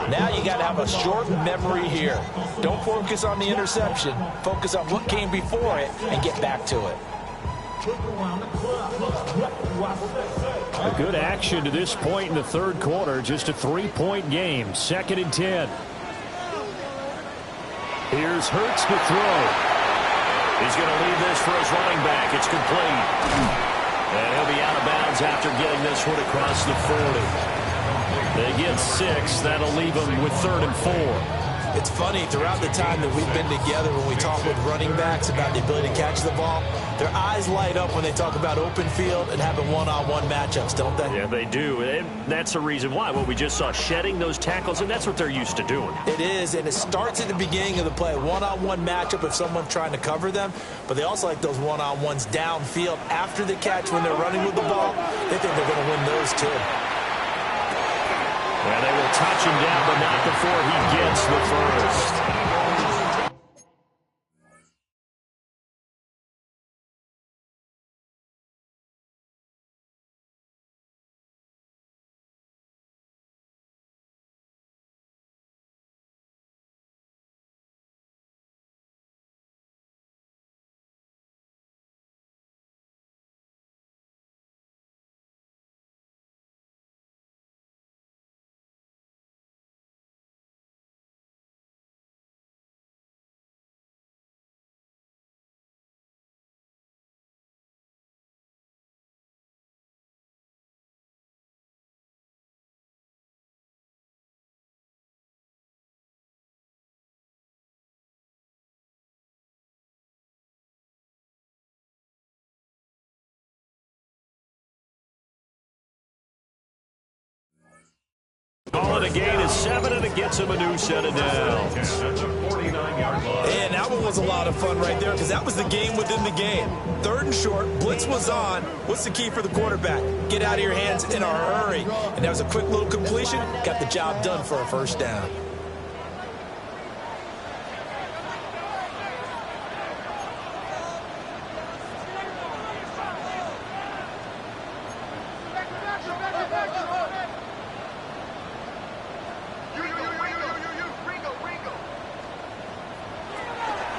Now you got to have a short memory here. Don't focus on the interception. Focus on what came before it and get back to it. A good action to this point in the third quarter. Just a 3-point game. 2nd and 10. Here's Hurts to throw. He's going to leave this for his running back. It's complete. And he'll be out of bounds after getting this one across the 40. They get 6. That'll leave them with 3rd and 4. It's funny, throughout the time that we've been together, when we talk with running backs about the ability to catch the ball, their eyes light up when they talk about open field and having one-on-one matchups, don't they? Yeah, they do. And that's the reason why. Well, we just saw shedding those tackles, and that's what they're used to doing. It is, and it starts at the beginning of the play. One-on-one matchup if someone's trying to cover them, but they also like those one-on-ones downfield after the catch when they're running with the ball. They think they're going to win those too. Well, they will touch him down, but not before he gets the first. 7, and it gets him a new set of downs. That's a 49-yard line. And that one was a lot of fun right there because that was the game within the game. 3rd and short, blitz was on. What's the key for the quarterback? Get out of your hands in a hurry. And that was a quick little completion. Got the job done for a first down.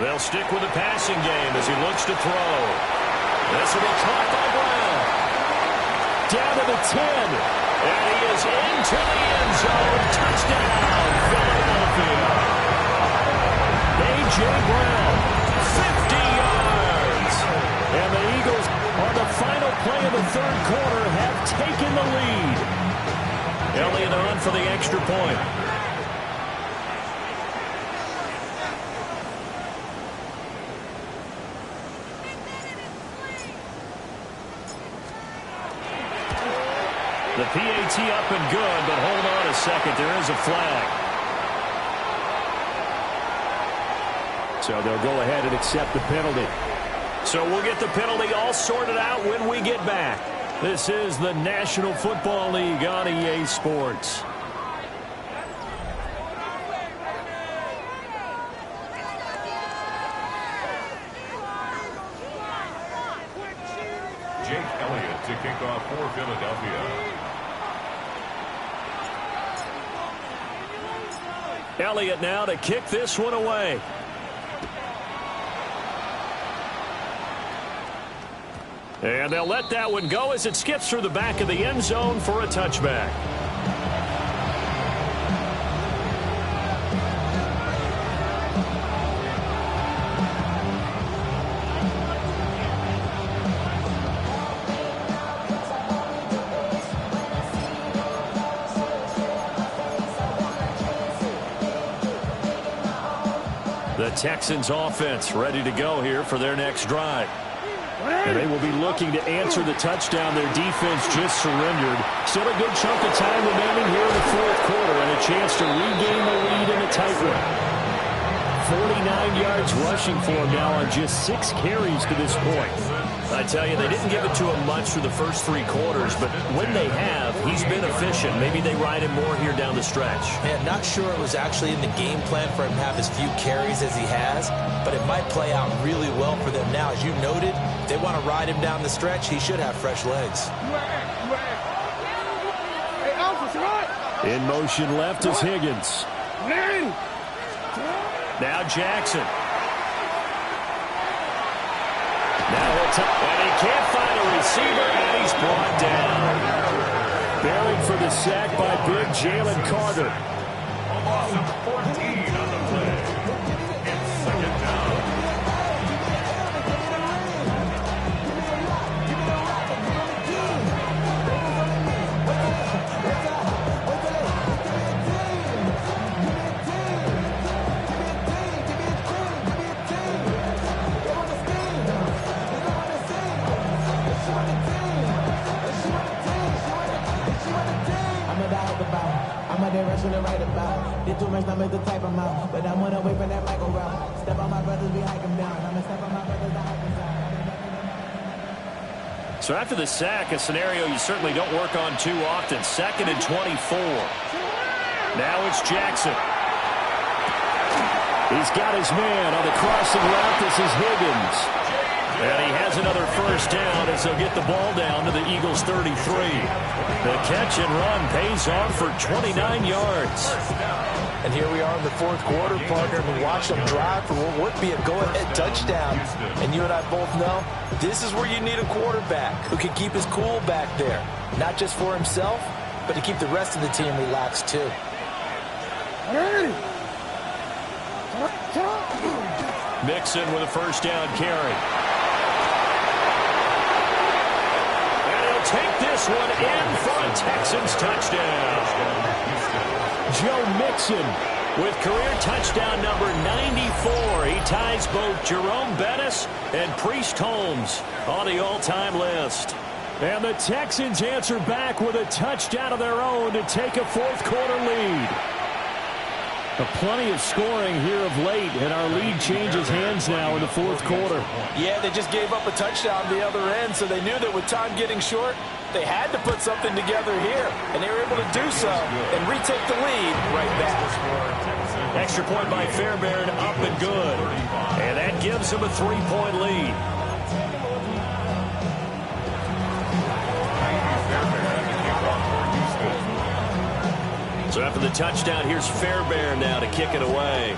They'll stick with the passing game as he looks to throw. This will be caught by Brown. Down to the 10. And he is into the end zone. Touchdown, Philadelphia. A.J. Brown, 50 yards. And the Eagles, on the final play of the 3rd quarter, have taken the lead. Elliott on for the extra point. The PAT up and good, but hold on a second. There is a flag. So they'll go ahead and accept the penalty. So we'll get the penalty all sorted out when we get back. This is the National Football League on EA Sports. Jake Elliott to kick off for Philadelphia. Elliott now to kick this one away. And they'll let that one go as it skips through the back of the end zone for a touchback. The Texans offense ready to go here for their next drive. And they will be looking to answer the touchdown their defense just surrendered. Still a good chunk of time remaining here in the 4th quarter and a chance to regain the lead in a tight one. 49 yards rushing for him now on just 6 carries to this point. I tell you, they didn't give it to him much for the first 3 quarters, but when they have, he's been efficient. Maybe they ride him more here down the stretch. Man, not sure it was actually in the game plan for him to have as few carries as he has, but it might play out really well for them now. As you noted, if they want to ride him down the stretch, he should have fresh legs. In motion left is Higgins. Now Jackson. Now he'll and he can't find a receiver, and he's brought down. Buried for the sack by big Jalen Carter. A loss of 14 on the play. It's 2nd down. Direction to write about. Did too much, I made the type of mouth. But I'm on away from that Michael route. Step on my brothers, we hike them down. I'm gonna step on my brothers, I hike them down. So after the sack, a scenario you certainly don't work on too often. 2nd and 24. Now it's Jackson. He's got his man on the crossing route. This is Higgins. And he has another first down as they'll get the ball down to the Eagles' 33. The catch and run pays off for 29 yards. And here we are in the 4th quarter, partner. We watched them drive for what would be a go-ahead touchdown. And you and I both know this is where you need a quarterback who can keep his cool back there. Not just for himself, but to keep the rest of the team relaxed too. Mixon with a first down carry. Take this one in for a Texans touchdown. Joe Mixon with career touchdown number 94. He ties both Jerome Bettis and Priest Holmes on the all-time list. And the Texans answer back with a touchdown of their own to take a 4th quarter lead. Plenty of scoring here of late, and our lead changes hands now in the fourth quarter. Yeah, they just gave up a touchdown the other end, so they knew that with time getting short, they had to put something together here, and they were able to do so and retake the lead right back. Extra point by Fairbairn, up and good. And that gives him a 3-point lead. So after the touchdown, here's Fairbairn now to kick it away.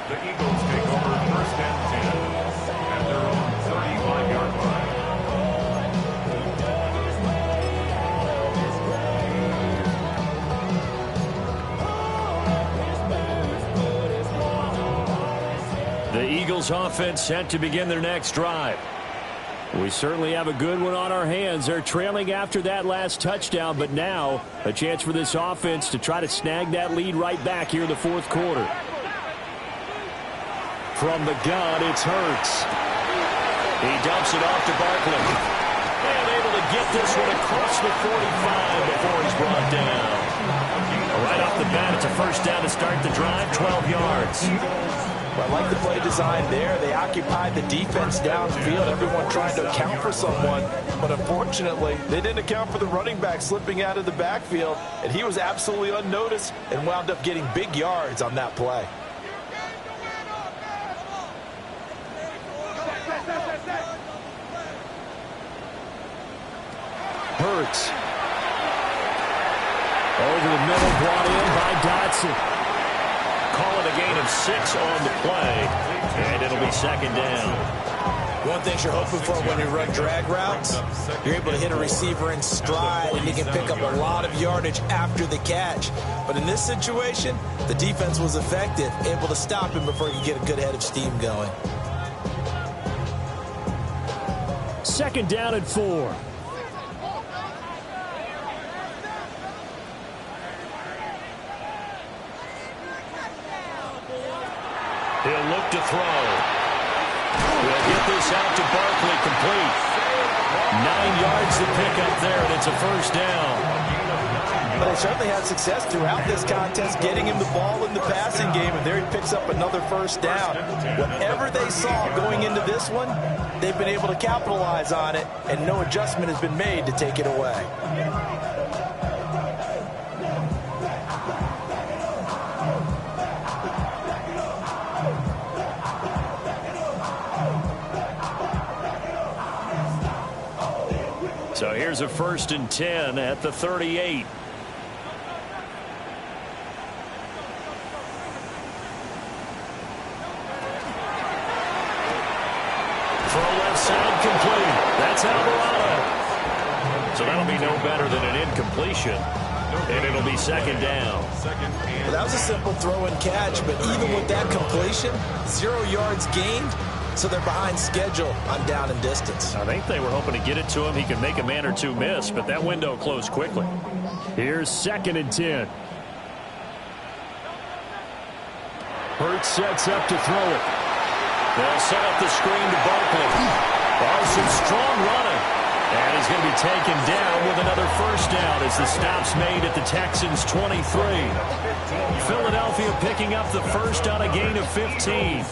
The Eagles take over first and 10 at their own 35-yard line. The Eagles offense set to begin their next drive. We certainly have a good one on our hands. They're trailing after that last touchdown, but now a chance for this offense to try to snag that lead right back here in the fourth quarter. From the gun, it's Hurts. He dumps it off to Barkley. And able to get this one across the 45 before he's brought down. Right off the bat, it's a first down to start the drive, 12 yards. I like the play design there. They occupied the defense downfield, everyone trying to account for someone. But unfortunately, they didn't account for the running back slipping out of the backfield, and he was absolutely unnoticed and wound up getting big yards on that play. Hurts. Over the middle, brought in by Dotson. Call it a gain of 6 on the play, and it'll be second down. One thing you're hoping for when you run drag routes, you're able to hit a receiver in stride, and he can pick up a lot of yardage after the catch. But in this situation, the defense was effective, able to stop him before he could get a good head of steam going. Second down and 4. He'll look to throw. He'll get this out to Barkley, complete. 9 yards to pick up there, and it's a first down. But they certainly had success throughout this contest, getting him the ball in the passing game, and there he picks up another first down. Whatever they saw going into this one, they've been able to capitalize on it, and no adjustment has been made to take it away. So here's a first and 10 at the 38. Throw left side, complete. That's Alvarado. So that'll be no better than an incompletion. And it'll be second down. Well, that was a simple throw and catch, but even with that completion, 0 yards gained. So they're behind schedule on down and distance. I think they were hoping to get it to him. He could make a man or two miss, but that window closed quickly. Here's second and 10. Hurts sets up to throw it. They'll set up the screen to Barkley. Oh, some strong running. And he's going to be taken down with another first down as the stop's made at the Texans' 23. Philadelphia picking up the first on a gain of 15.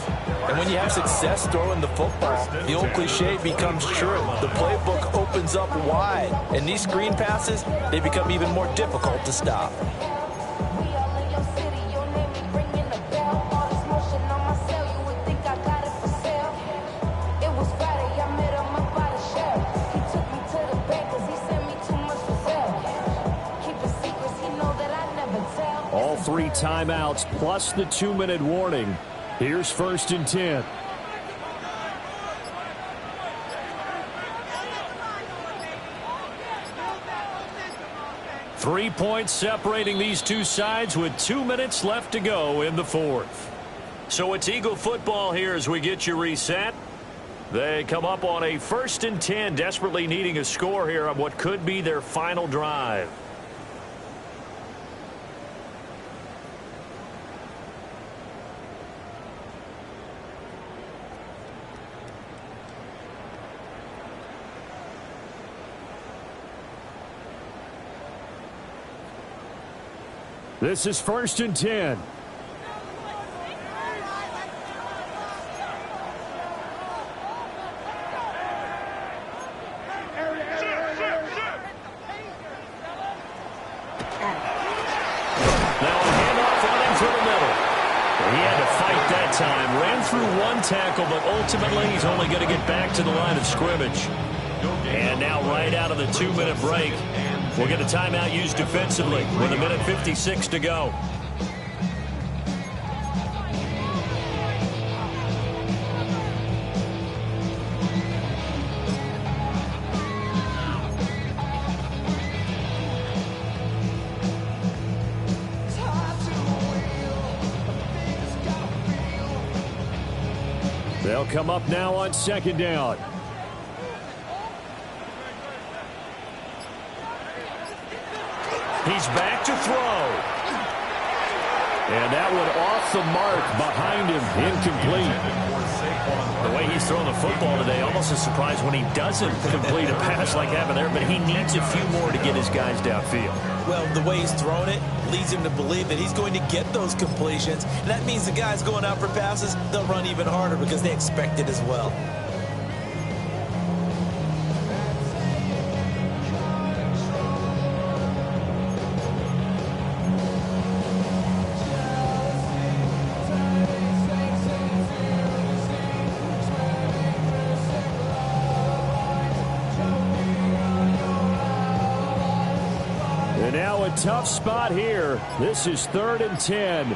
And when you have success throwing the football, the old cliche becomes true. The playbook opens up wide, and these screen passes, they become even more difficult to stop. All 3 timeouts plus the 2-minute warning. Here's first and 10. Three points separating these two sides with 2 minutes left to go in the fourth. So it's Eagle football here as we get you reset. They come up on a first and 10, desperately needing a score here on what could be their final drive. This is 1st and 10. Time. Ran through one tackle, but ultimately he's only going to get back to the line of scrimmage. And now right out of the 2-minute break, we'll get a timeout used defensively with 1:56 to go. They'll come up now on 2nd down. He's back to throw. And that one off the mark behind him, incomplete. The way he's throwing the football today, almost a surprise when he doesn't complete a pass like happened there, but he needs a few more to get his guys downfield. Well, the way he's throwing it leads him to believe that he's going to get those completions. And that means the guys going out for passes, they'll run even harder because they expect it as well. And now a tough spot here. This is 3rd and 10.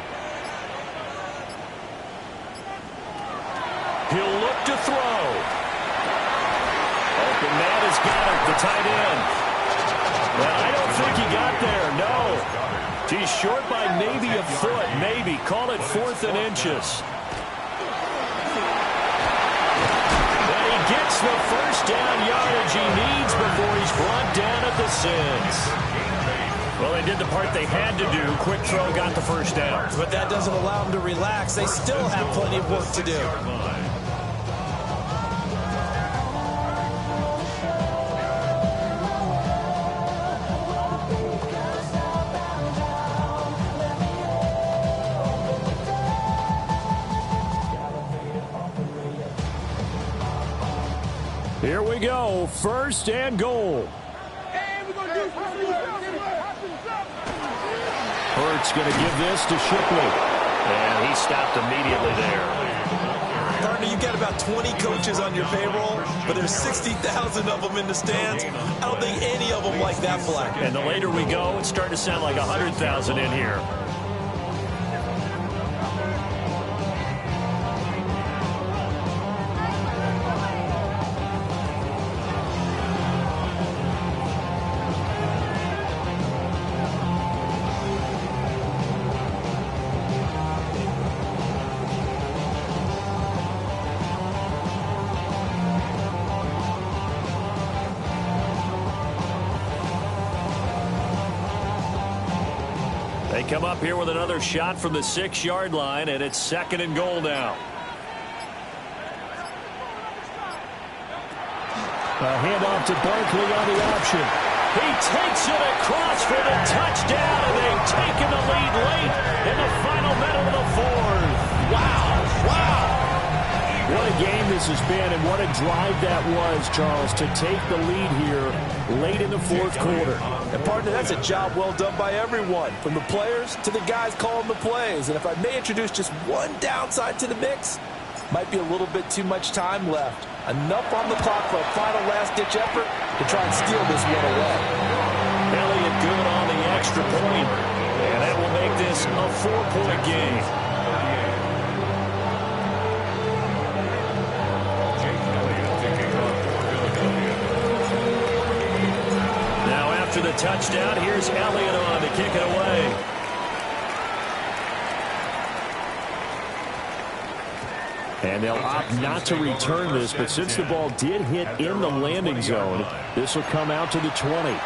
He'll look to throw. Open man has got it, the tight end. Well, I don't think he got there, no. He's short by maybe a foot, maybe. Call it 4th and inches. But he gets the first down yardage he needs before he's brought down at the 6. Well, they did the part they had to do. Quick throw, got the first down. But that doesn't allow them to relax. They still have plenty of work to do. Here we go, 1st and goal. Hurts going to give this to Shipley. And he stopped immediately there. Partner, you've got about 20 coaches on your payroll, but there's 60,000 of them in the stands. I don't think any of them like that flag. And the later we go, it's starting to sound like 100,000 in here. They come up here with another shot from the 6-yard line, and it's 2nd and goal now. A handoff to Barkley on the option. He takes it across for the touchdown, and they've taken the lead late in the final minute of the 4th. Wow. What a game this has been, and what a drive that was, Charles, to take the lead here late in the 4th quarter. And, partner, that's a job well done by everyone, from the players to the guys calling the plays. And if I may introduce just one downside to the mix, might be a little bit too much time left. Enough on the clock for a final last-ditch effort to try and steal this one away. Elliott good on the extra point, and that will make this a 4-point game. Now after the touchdown, here's Elliott on to kick it away. And they'll opt not to return this, but since the ball did hit in the landing zone, this will come out to the 20.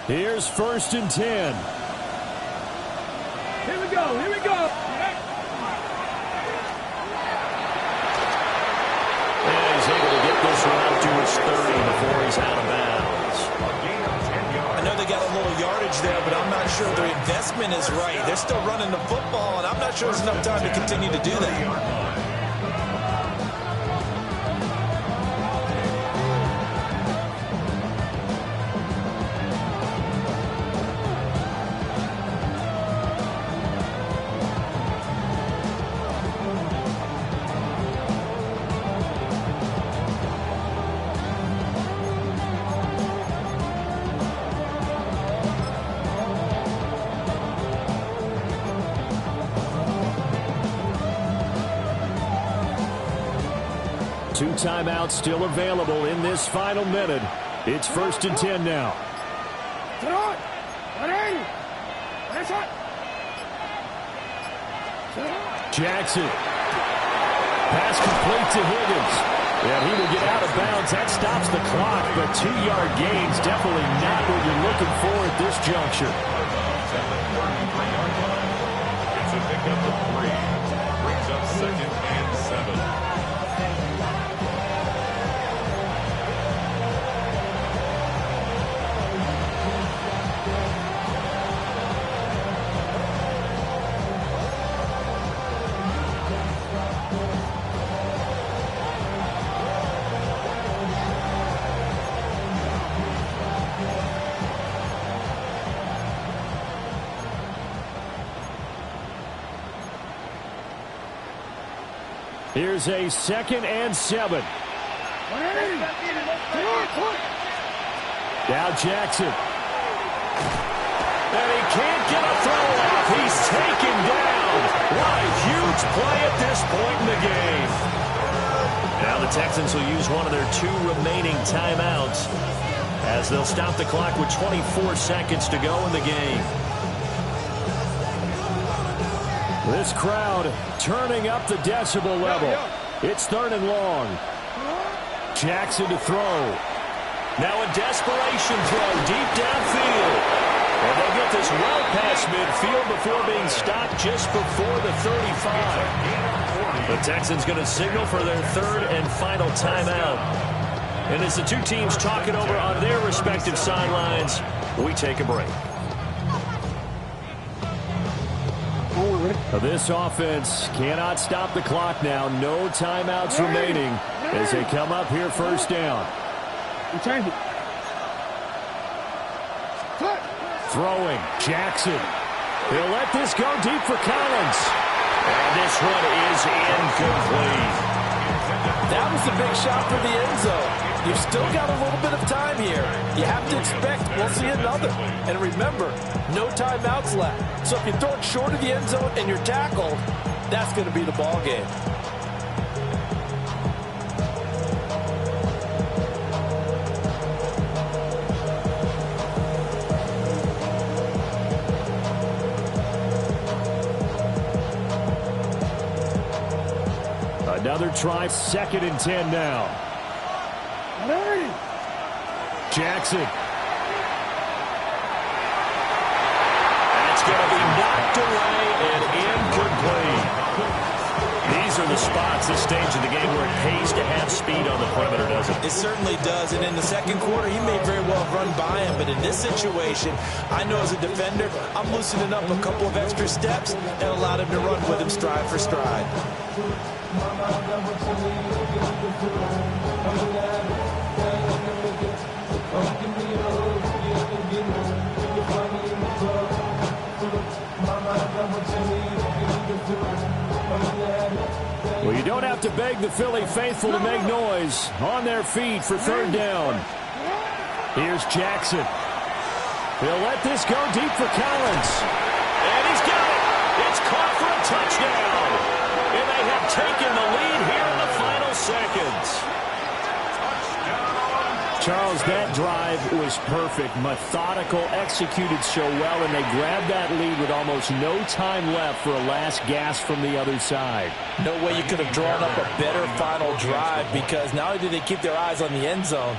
Here's 1st and 10. Here we go. Here we go. And he's able to get this one out to his 30 before he's out of bounds. I know they got a little yardage there, but I'm not sure their investment is right. They're still running the football, and I'm not sure there's enough time to continue to do that. Two timeouts still available in this final minute. It's 1st and 10 now. Jackson. Pass complete to Higgins. And he will get out of bounds. That stops the clock, but 2-yard gains definitely not what you're looking for at this juncture. It's a pickup of 3. Brings up 2nd and 7. Here's a 2nd and 7. Now Jackson. And he can't get a throw off. He's taken down. What a huge play at this point in the game. Now the Texans will use one of their 2 remaining timeouts as they'll stop the clock with 24 seconds to go in the game. This crowd turning up the decibel level. It's 3rd and long. Jackson to throw. Now a desperation throw deep downfield. And they get this well past midfield before being stopped just before the 35. The Texans going to signal for their 3rd and final timeout. And as the two teams talk it over on their respective sidelines, we take a break. This offense cannot stop the clock now. No timeouts remaining as they come up here 1st down. Throwing. Jackson. He'll let this go deep for Collins. And this one is incomplete. That was a big shot for the end zone. You've still got a little bit of time here. You have to expect we'll see another. And remember, no timeouts left. So if you throw it short of the end zone and you're tackled, that's going to be the ball game. Another try, 2nd and 10 now. Jackson. That's going to be knocked away and incomplete. These are the spots, this stage of the game, where it pays to have speed on the perimeter, doesn't it? It certainly does, and in the 2nd quarter, he may very well run by him, but in this situation, I know as a defender, I'm loosening up a couple of extra steps and allowed him to run with him stride for stride. Well, you don't have to beg the Philly faithful to make noise. On their feet for 3rd down. Here's Jackson. He'll let this go deep for Collins. And he's got it. It's caught for a touchdown. And they have taken the lead here in the final seconds. Charles, that drive was perfect. Methodical, executed so well, and they grabbed that lead with almost no time left for a last gasp from the other side. No way you could have drawn up a better final drive, because not only did they keep their eyes on the end zone,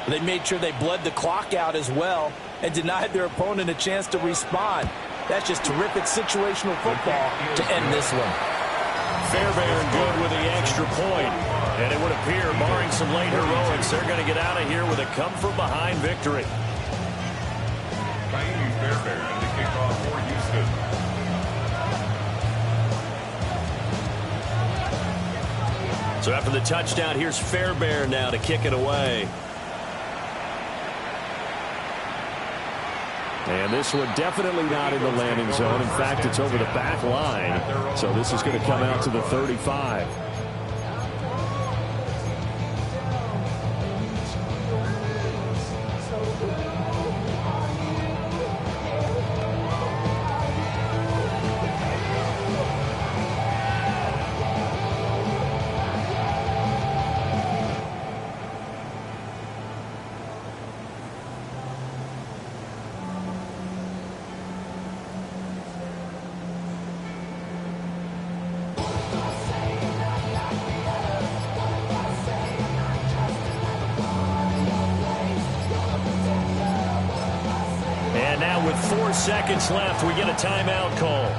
They made sure they bled the clock out as well and denied their opponent a chance to respond. That's just terrific situational football to end this one. Fairbairn good with the extra point. And it would appear, barring some late heroics, they're going to get out of here with a come-from-behind victory. Fairbairn to kick off for Houston. So after the touchdown, here's Fairbairn now to kick it away. And this one definitely not in the landing zone. In fact, it's over the back line. So this is going to come out to the 35. And now with 4 seconds left, we get a timeout call.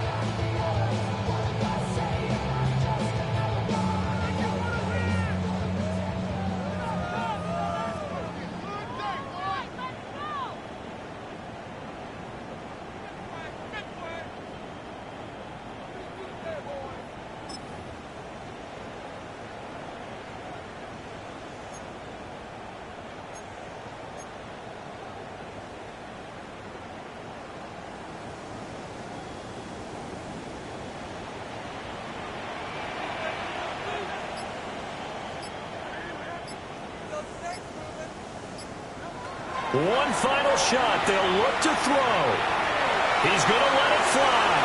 One final shot. They'll look to throw. He's going to let it fly.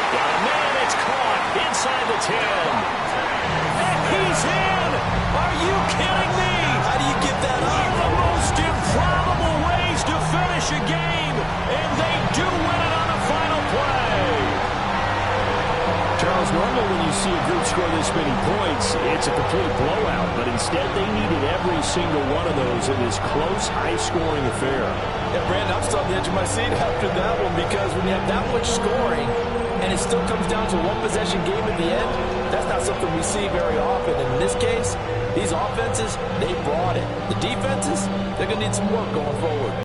Got a man. It's caught inside the 10. And he's in. Are you kidding me? How do you get that One up? of the most improbable ways to finish a game. And they do win it on the final play. Charles, normally when you see a group score this many points, it's a complete blowout. But instead, they needed every single one of those in this close, high-scoring affair. Yeah, Brandon, I'm still on the edge of my seat after that one because when you have that much scoring and it still comes down to one possession game at the end, that's not something we see very often. And in this case, these offenses, they brought it. The defenses, they're going to need some work going forward.